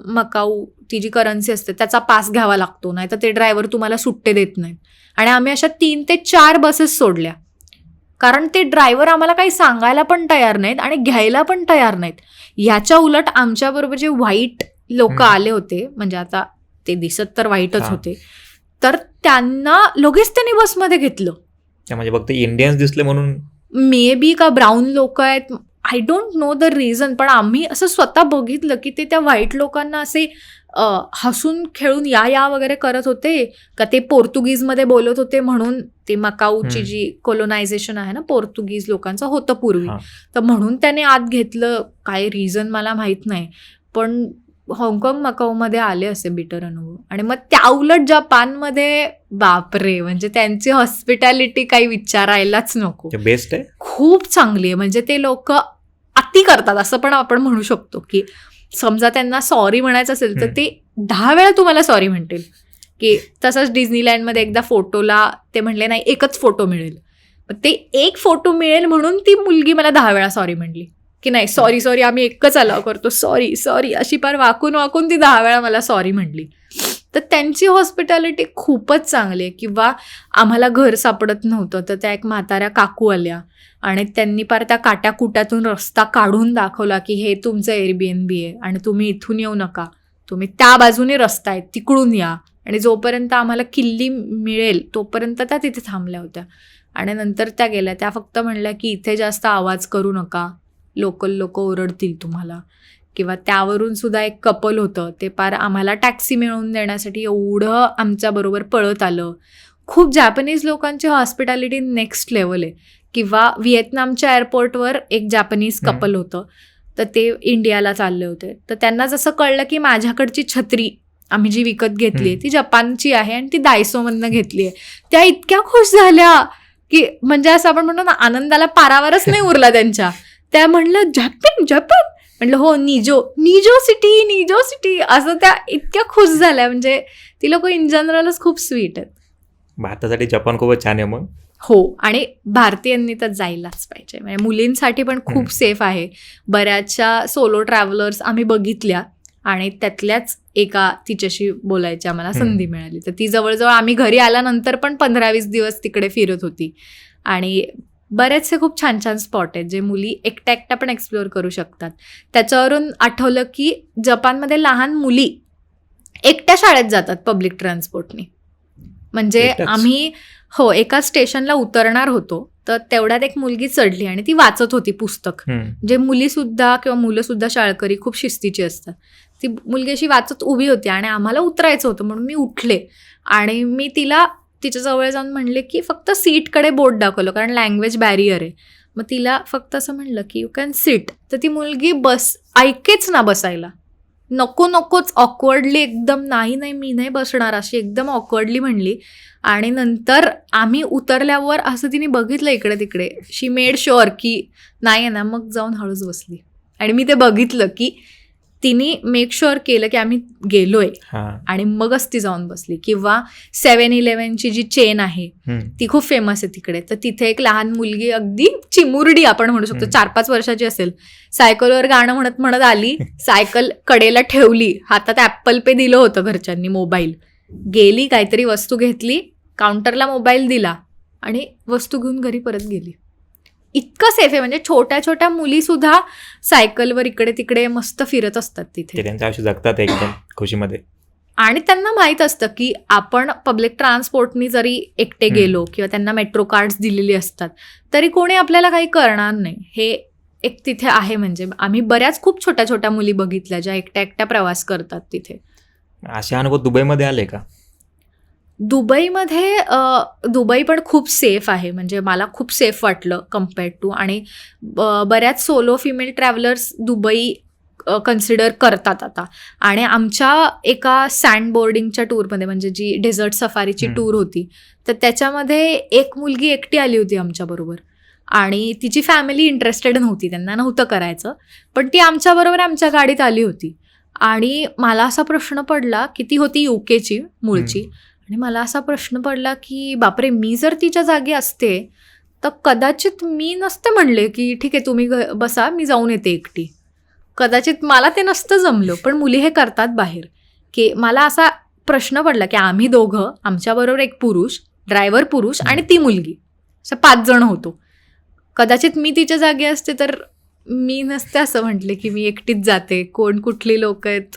मकाऊ ती जी करन्सी असते त्याचा पास घ्यावा लागतो, नाही तर ते ड्रायव्हर तुम्हाला सुट्टे देत नाहीत. आणि आम्ही अशा 3 ते 4 बसेस सोडल्या कारण ते ड्रायव्हर आम्हाला काही सांगायला पण तयार नाहीत आणि घ्यायला पण तयार नाहीत. ह्याच्या उलट आमच्याबरोबर जे व्हाईट लोक आले होते, म्हणजे आता ते दिसत तर व्हाईटच होते, तर त्यांना लगेच त्यांनी बसमध्ये घेतलं. म्हणजे फक्त इंडियन्स दिसले म्हणून मे बी का ब्राऊन लोक आहेत, I don't know the reason. पण आम्ही असं स्वतः बघितलं की ते त्या व्हाईट लोकांना असे हसून खेळून या वगैरे करत होते का ते पोर्तुगीजमध्ये बोलत होते म्हणून. ते मकाऊची जी कोलोनायझेशन आहे ना पोर्तुगीज लोकांचं होतं पूर्वी, तर म्हणून त्याने आत घेतलं. काय रिझन मला माहीत नाही, पण हाँगकाँग मकाऊमध्ये आले असे बिटर अनुभव. आणि मग त्या उलट जपानमध्ये बापरे, म्हणजे त्यांची हॉस्पिटॅलिटी काही विचारायलाच नको, बेस्ट आहे, खूप चांगली आहे. म्हणजे ते लोक अति करतात असं पण आपण म्हणू शकतो की समजा त्यांना सॉरी म्हणायचं असेल तर ते 10 वेळा तुम्हाला सॉरी म्हणतील. की तसंच डिझनीलँडमध्ये एकदा फोटोला ते म्हणले नाही एकच फोटो मिळेल, पण ते एक फोटो मिळेल म्हणून ती मुलगी मला 10 वेळा सॉरी म्हणली की नाही सॉरी आम्ही एकच अलाव करतो, सॉरी अशी पार वाकून ती 10 वेळा मला सॉरी म्हणली. तर त्यांची हॉस्पिटॅलिटी खूपच चांगली आहे. किंवा आम्हाला घर सापडत नव्हतं तर त्या एक म्हाताऱ्या काकू आल्या आणि त्यांनी पार त्या काट्याकुट्यातून रस्ता काढून दाखवला की हे तुमचं Airbnb आहे आणि तुम्ही इथून येऊ नका, तुम्ही त्या बाजूने रस्ता आहे तिकडून या. आणि जोपर्यंत आम्हाला किल्ली मिळेल तोपर्यंत त्या तिथे थांबल्या होत्या. आणि नंतर त्या गेल्या, त्या फक्त म्हणल्या की इथे जास्त आवाज करू नका, लोकल लोक ओरडतील तुम्हाला. किंवा त्यावरून सुद्धा एक कपल होतं, ते पार आम्हाला टॅक्सी मिळवून देण्यासाठी एवढं आमच्याबरोबर पळत आलं. खूप जॅपनीज लोकांची हॉस्पिटॅलिटी नेक्स्ट लेवल आहे. किंवा व्हिएतनामच्या एअरपोर्टवर एक जॅपनीज कपल होतं, तर ते इंडियाला चालले होते. तर त्यांना जसं कळलं की माझ्याकडची छत्री आम्ही जी विकत घेतली आहे ती जपानची आहे आणि ती डायसोमधनं घेतली आहे, त्या इतक्या खुश झाल्या की म्हणजे असं आपण म्हणतो ना आनंदाला पारावरच नाही उरला त्यांच्या. त्या म्हणलं जपान म्हटलं हो निजो सिटी असं त्या इतक्या खुश झाल्या. म्हणजे ती लोक इन जनरलच खूप स्वीट आहेत. भारतासाठी जपान खूपच छान आहे मग. हो, आणि भारतीयांनी तर जायलाच पाहिजे. म्हणजे मुलींसाठी पण खूप सेफ आहे. बऱ्याचशा सोलो ट्रॅव्हलर्स आम्ही बघितल्या आणि त्यातल्याच एका तिच्याशी बोलायची आम्हाला संधी मिळाली. तर ती जवळजवळ आम्ही घरी आल्यानंतर पण 15-20 दिवस तिकडे फिरत होती. आणि बरेचसे खूप छान छान स्पॉट आहेत जे मुली एकट्या पण एक्सप्लोअर करू शकतात. त्याच्यावरून आठवलं की जपानमध्ये लहान मुली एकट्या शाळेत जातात पब्लिक ट्रान्सपोर्टनी. म्हणजे आम्ही एका स्टेशनला उतरणार होतो तर तेवढ्यात एक मुलगी चढली आणि ती वाचत होती पुस्तक. जे मुलीसुद्धा किंवा मुलंसुद्धा शाळकरी खूप शिस्तीची असतात. ती मुलगी अशी वाचत उभी होती आणि आम्हाला उतरायचं होतं म्हणून मी उठले आणि मी तिला तिच्या जवळ जाऊन म्हणले की फक्त सीटकडे बोट दाखवलं कारण लँग्वेज बॅरियर आहे. मग तिला फक्त असं म्हणलं की यू कॅन सीट. तर ती मुलगी ऐकेच ना बसायला, नकोच ऑकवर्डली एकदम नाही मी नाही बसणार अशी एकदम ऑकवर्डली म्हणली. आणि नंतर आम्ही उतरल्यावर असं तिने बघितलं इकडे तिकडे, शी मेड शुअर की नाही ना, मग जाऊन हळूच बसली. आणि मी ते बघितलं की तिने मेक शुअर केलं की आम्ही गेलोय आणि मगच ती जाऊन बसली. किंवा 7-11ची जी चेन आहे ती खूप फेमस आहे तिकडे, तर तिथे एक लहान मुलगी अगदी चिमुरडी आपण म्हणू शकतो 4-5 वर्षाची असेल, सायकलवर गाणं म्हणत आली, सायकल कडेला ठेवली, हातात ॲपल पे दिलं होतं घरच्यांनी, मोबाईल, गेली काहीतरी वस्तू घेतली, काउंटरला मोबाईल दिला आणि वस्तू घेऊन घरी परत गेली. इतकं सेफ आहे. म्हणजे छोट्या मुली सुद्धा सायकलवर इकडे तिकडे मस्त फिरत असतात तिथे, त्यांचं आयुष्य जगतात एकदम खुशीमध्ये. आणि त्यांना माहीत असतं की आपण पब्लिक ट्रान्सपोर्टनी जरी एकटे गेलो किंवा त्यांना मेट्रो कार्ड्स दिलेली असतात तरी कोणी आपल्याला काही करणार नाही. हे एक तिथे आहे. म्हणजे आम्ही बऱ्याच खूप छोट्या छोट्या मुली बघितल्या ज्या एकट्या एकट्या प्रवास करतात तिथे. असे अनुभव दुबईमध्ये आले का? दुबईमध्ये दुबई पण खूप सेफ आहे. म्हणजे मला खूप सेफ वाटलं कम्पेअर्ड टू. आणि बऱ्याच solo female travellers Dubai consider करतात आता. आणि आमच्या एका सँड बोर्डिंगच्या टूरमध्ये, म्हणजे जी डेझर्ट सफारीची टूर होती, तर त्याच्यामध्ये एक मुलगी एकटी आली होती आमच्याबरोबर. आणि तिची फॅमिली इंटरेस्टेड नव्हती, त्यांना नव्हतं करायचं, पण ती आमच्याबरोबर आमच्या गाडीत आली होती. आणि मला असा प्रश्न पडला की ती होती UKची मूळची. आणि मला असा प्रश्न पडला की बापरे, मी जर तिच्या जागी असते तर कदाचित मी नसते म्हणले की ठीक आहे तुम्ही बसा, मी जाऊन येते एकटी. कदाचित मला ते नसतं जमलं. पण मुली हे करतात बाहेर. की मला असा प्रश्न पडला की आम्ही दोघं, आमच्याबरोबर एक पुरुष, ड्रायव्हर पुरुष आणि ती मुलगी, असं 5 जण होतो. कदाचित मी तिच्या जागी असते तर मी नसते असं म्हटले की मी एकटीच जाते, कोण कुठली लोक आहेत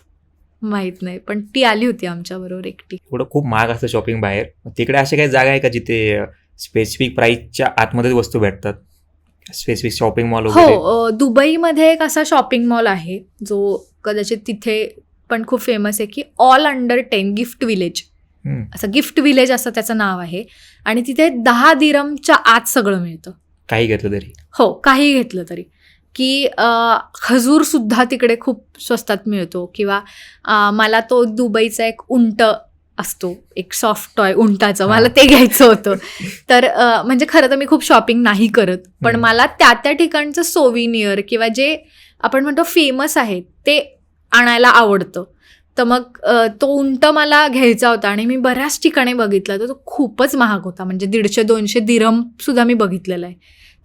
माहीत नाही. पण ती आली होती आमच्याबरोबर एकटी. थोडं खूप महाग असतं शॉपिंग बाहेर. तिकडे अशा काही जागा आहे का जिथे स्पेसिफिक प्राईसच्या आतमध्येच वस्तू भेटतात? स्पेसिफिक शॉपिंग मॉल वगैरे? हो, दुबईमध्ये एक असा शॉपिंग मॉल आहे जो कदाचित तिथे पण खूप फेमस आहे, की ऑल अंडर 10 गिफ्ट विलेज. असं गिफ्ट विलेज असं त्याचं नाव आहे. आणि तिथे 10 दिरमच्या आत सगळं मिळतं, काही घेतलं तरी. हो, काही घेतलं तरी. की खजूर सुद्धा तिकडे खूप स्वस्तात मिळतो. किंवा मला तो दुबईचा एक उंट असतो, एक सॉफ्ट टॉय उंटाचं, मला ते घ्यायचं होतं. तर म्हणजे खरं तर मी खूप शॉपिंग नाही करत, पण मला त्या त्या ठिकाणचं सोविनियर किंवा जे आपण म्हणतो फेमस आहे ते आणायला आवडतं. तर मग तो उंट मला घ्यायचा होता. आणि मी बऱ्याच ठिकाणी बघितला, तर तो खूपच महाग होता. म्हणजे 150-200 दिरम सुद्धा मी बघितलेला आहे.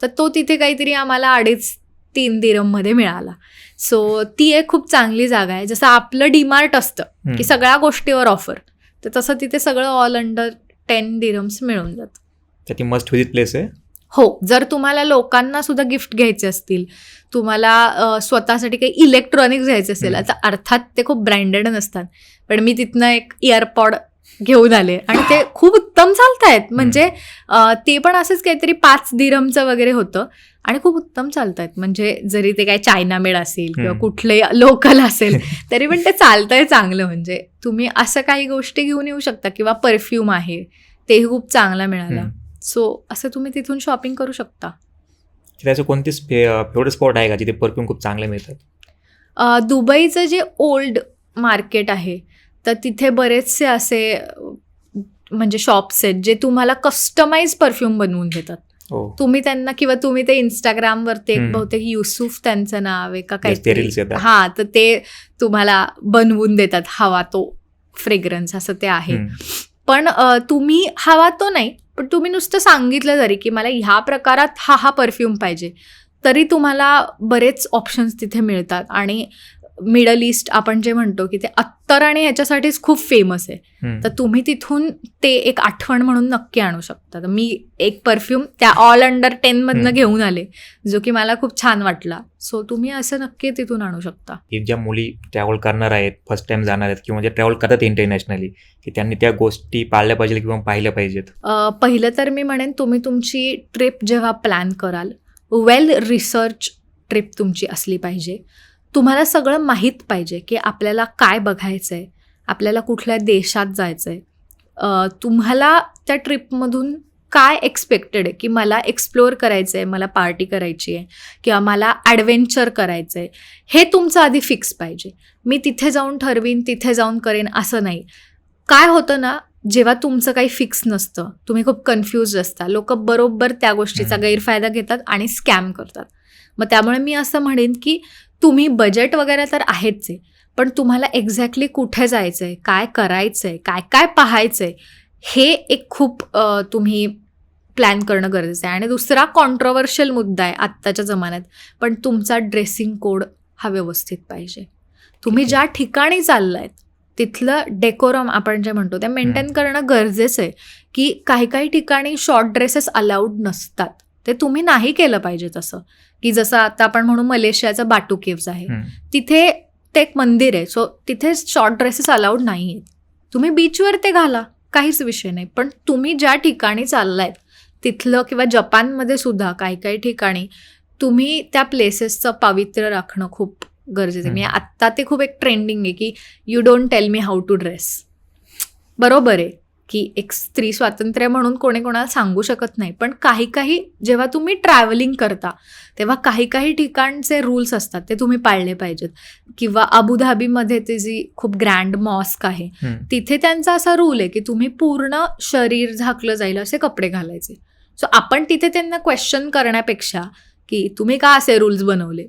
तर तो तिथे काहीतरी आम्हाला 2.5-3 दिरममध्ये मिळाला. सो ती एक खूप चांगली जागा आहे. जसं आपलं डीमार्ट असतं की सगळ्या गोष्टीवर ऑफर, तर तसं तिथे सगळं ऑल अंडर 10 दिरम्स मिळून जातं. तर ती मस्ट व्हिजिट प्लेस आहे. हो, जर तुम्हाला लोकांना सुद्धा गिफ्ट घ्यायचे असतील, तुम्हाला स्वतःसाठी काही इलेक्ट्रॉनिक्स घ्यायचे असेल, आता अर्थात ते खूप ब्रँडेड नसतात, पण मी तिथनं एक इयरपॉड घेऊन आले आणि ते खूप उत्तम चालतायत. म्हणजे ते पण असंच काहीतरी 5 दिरमचं वगैरे होतं आणि खूप उत्तम चालतायत. म्हणजे जरी ते काय चायना मेड असेल किंवा कुठले लोकल असेल तरी पण ते चालतंय चांगलं. म्हणजे तुम्ही असं काही गोष्टी घेऊन येऊ शकता. किंवा परफ्यूम आहे, तेही खूप चांगला मिळाला. सो असं तुम्ही तिथून शॉपिंग करू शकता. त्याचं कोणते फेवरेट स्पॉट आहे का जिथे परफ्यूम खूप चांगले मिळतात? दुबईचं जे ओल्ड मार्केट आहे, तर तिथे बरेचसे असे म्हणजे शॉप्स आहेत जे तुम्हाला कस्टमाइज परफ्यूम बनवून देतात. तुम्ही त्यांना, किंवा तुम्ही ते इंस्टाग्रामवरती एक बहुतेक युसुफ त्यांचं नाव आहे का काही, हां, तर ते तुम्हाला बनवून देतात हवा तो फ्रेग्रन्स, असं ते आहे. पण तुम्ही हवा तो नाही, पण तुम्ही नुसतं सांगितलं जरी की मला ह्या प्रकारात हा परफ्यूम पाहिजे, तरी तुम्हाला बरेच ऑप्शन्स तिथे मिळतात. आणि मिडल ईस्ट आपण जे म्हणतो की ते अत्तर आणि ह्याच्यासाठीच खूप फेमस आहे. तर तुम्ही तिथून ते एक आठवण म्हणून नक्की आणू शकता. तर मी एक परफ्यूम त्या ऑल अंडर 10 मधनं घेऊन आले, जो की मला खूप छान वाटला. सो तुम्ही असं नक्की तिथून आणू शकता. ज्या मुली ट्रॅव्हल करणार आहेत, फर्स्ट टाइम जाणार आहेत किंवा जे ट्रॅव्हल करतात इंटरनॅशनली, की त्यांनी त्या गोष्टी पाळल्या पाहिजे किंवा पाहिल्या पाहिजेत? पहिलं तर मी म्हणेन, तुम्ही तुमची ट्रिप जेव्हा प्लॅन कराल, वेल रिसर्च ट्रिप तुमची असली पाहिजे. तुम्हाला सगळं माहीत पाहिजे की आपल्याला काय बघायचं आहे, आपल्याला कुठल्या देशात जायचं आहे, तुम्हाला त्या ट्रिपमधून काय एक्सपेक्टेड आहे, की मला एक्सप्लोअर करायचं आहे, मला पार्टी करायची आहे किंवा मला ॲडव्हेंचर करायचं आहे, हे तुमचं आधी फिक्स पाहिजे. मी तिथे जाऊन ठरवीन, तिथे जाऊन करेन असं नाही. काय होतं ना, जेव्हा तुमचं काही फिक्स नसतं, तुम्ही खूप कन्फ्यूज असता, लोक बरोबर त्या गोष्टीचा गैरफायदा घेतात आणि स्कॅम करतात. मग त्यामुळे मी असं म्हणेन की तुम्ही बजेट वगैरे तर आहेच आहे, पण तुम्हाला एक्झॅक्टली कुठे जायचं आहे, काय करायचं आहे, काय काय पाहायचं आहे, हे एक खूप तुम्ही प्लॅन करणं गरजेचं आहे. आणि दुसरा कॉन्ट्रोवर्शियल मुद्दा आहे आत्ताच्या जमान्यात, पण तुमचा ड्रेसिंग कोड हा व्यवस्थित पाहिजे. तुम्ही ज्या ठिकाणी चाललायत तिथलं डेकोरम आपण जे म्हणतो ते मेंटेन करणं गरजेचं आहे. की काही काही ठिकाणी शॉर्ट ड्रेसेस अलाउड नसतात, ते तुम्ही नाही केलं पाहिजे. तसं की जसं आता आपण म्हणू मलेशियाचं बाटू केव्ज आहे, तिथे ते एक मंदिर आहे, सो तिथे शॉर्ट ड्रेसेस अलाउड नाही आहेत. तुम्ही बीचवर ते घाला, काहीच विषय नाही, पण तुम्ही ज्या ठिकाणी चाललायत तिथलं, किंवा जपानमध्ये सुद्धा काही काही ठिकाणी तुम्ही त्या प्लेसेसचं पावित्र्य राखणं खूप गरजेचं आहे. म्हणजे आत्ता ते खूप एक ट्रेंडिंग आहे की you don't tell me how to dress. बरोबर आहे की एक स्त्री स्वातंत्र्य म्हणून कोणी कोणाला सांगू शकत नाही, पण काही काही जेव्हा तुम्ही ट्रॅव्हलिंग करता तेव्हा काही काही ठिकाणचे रूल्स असतात ते तुम्ही पाळले पाहिजेत. किंवा अबुधाबीमध्ये ते जी खूप ग्रँड मॉस्क आहे तिथे त्यांचा असा रूल आहे की तुम्ही पूर्ण शरीर झाकलं जाईल असे कपडे घालायचे. सो आपण तिथे त्यांना क्वेश्चन करण्यापेक्षा की तुम्ही का असे रूल्स बनवले,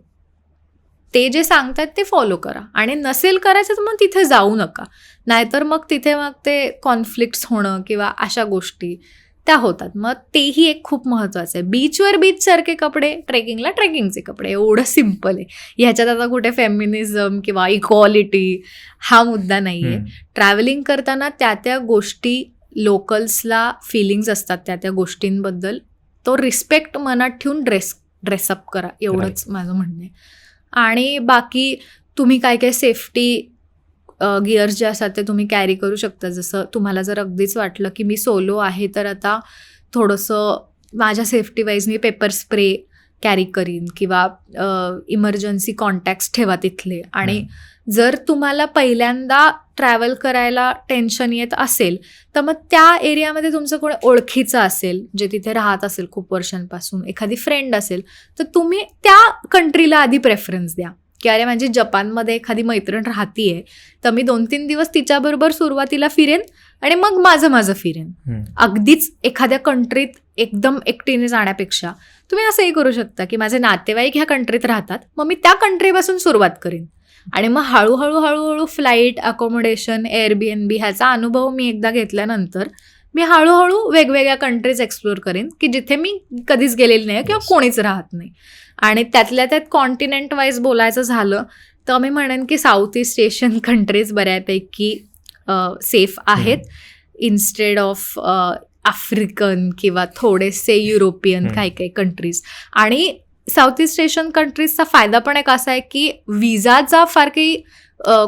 ते जे सांगतात ते फॉलो करा. आणि नसेल करायचं तर मग तिथे जाऊ नका, नाहीतर मग तिथे मग ते कॉन्फ्लिक्ट्स होणं किंवा अशा गोष्टी त्या होतात. मग तेही एक खूप महत्त्वाचं आहे. बीचवर बीचसारखे कपडे, ट्रेकिंगला ट्रेकिंगचे कपडे, एवढं सिम्पल आहे. ह्याच्यात आता कुठे फेमिनिझम किंवा इक्वालिटी हा मुद्दा नाही आहे. ट्रॅव्हलिंग करताना त्या गोष्टी लोकल्सला फिलिंग्स असतात त्या गोष्टींबद्दल, तो रिस्पेक्ट मनात ठेवून ड्रेसअप करा, एवढंच माझं म्हणणं आहे. आणि बाकी तुम्ही काय काय सेफ्टी गिअर्स जे असतात ते तुम्ही कॅरी करू शकता. जसं तुम्हाला जर अगदीच वाटलं की मी सोलो आहे तर आता थोडंसं माझ्या सेफ्टी वाईज मी पेपर स्प्रे कॅरी करीन किंवा इमर्जन्सी कॉन्टॅक्ट्स ठेवा तिथले. आणि जर तुम्हाला पहिल्यांदा ट्रॅव्हल करायला टेन्शन येत असेल तर मग त्या एरियामध्ये तुमचं कोणी ओळखीचं असेल, जे तिथे राहत असेल खूप वर्षांपासून, एखादी फ्रेंड असेल, तर तुम्ही त्या कंट्रीला आधी प्रेफरन्स द्या. की अरे माझी जपानमध्ये एखादी मैत्रीण राहतीये तर मी 2-3 दिवस तिच्याबरोबर सुरुवातीला फिरेन आणि मग माझं फिरेन. अगदीच एखाद्या कंट्रीत एकदम एकटीने जाण्यापेक्षा तुम्ही असंही करू शकता की माझे नातेवाईक ह्या कंट्रीत राहतात, मग मी त्या कंट्रीपासून सुरुवात करीन आणि मग हळूहळू फ्लाईट, अकोमोडेशन, एअरबीएनबी ह्याचा अनुभव मी एकदा घेतल्यानंतर मी हळूहळू वेगवेगळ्या कंट्रीज एक्सप्लोअर करेन की जिथे मी कधीच गेलेली नाही किंवा कोणीच राहत नाही. आणि त्यातल्या त्यात कॉन्टिनेंट वाईज बोलायचं झालं तर मी म्हणेन की साऊथ ईस्ट एशियन कंट्रीज बऱ्यापैकी सेफ आहेत इन्स्टेड ऑफ आफ्रिकन किंवा थोडेसे युरोपियन काही कंट्रीज. आणि साऊथ ईस्ट एशियन कंट्रीजचा फायदा पण एक असा आहे की विजाचा फार काही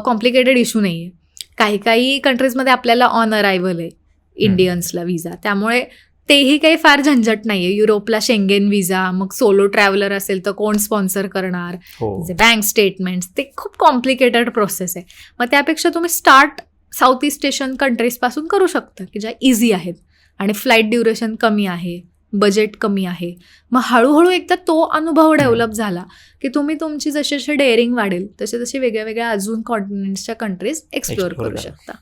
कॉम्प्लिकेटेड इश्यू नाही आहे. काही कंट्रीजमध्ये आपल्याला ऑन अरायव्हल आहे इंडियन्सला विजा, त्यामुळे तेही काही फार झंझट नाही आहे. युरोपला शेंगेन विजा, मग सोलो ट्रॅव्हलर असेल तर कोण स्पॉन्सर करणार, बँक स्टेटमेंट्स, ते खूप कॉम्प्लिकेटेड प्रोसेस आहे. मग त्यापेक्षा तुम्ही स्टार्ट साऊथ ईस्ट एशियन कंट्रीजपासून करू शकता की ज्या इझी आहेत आणि फ्लाईट ड्युरेशन कमी आहे, बजेट कमी आहे. मग हळूहळू एकदा तो अनुभव डेव्हलप झाला की तुम्ही तुमची जशी जशी डेअरिंग वाढेल तसे वेगळ्या वेगळ्या अजून कॉन्टिनेंट्सच्या कंट्रीज एक्सप्लोअर करू शकता.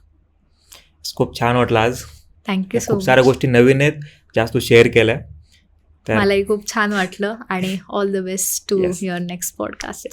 खूप छान वाटलं आज. थँक्यू सो खूप साऱ्या गोष्टी नवीन आहेत ज्या तू शेअर केल्या. मलाही खूप छान वाटलं आणि all the best to your next podcast.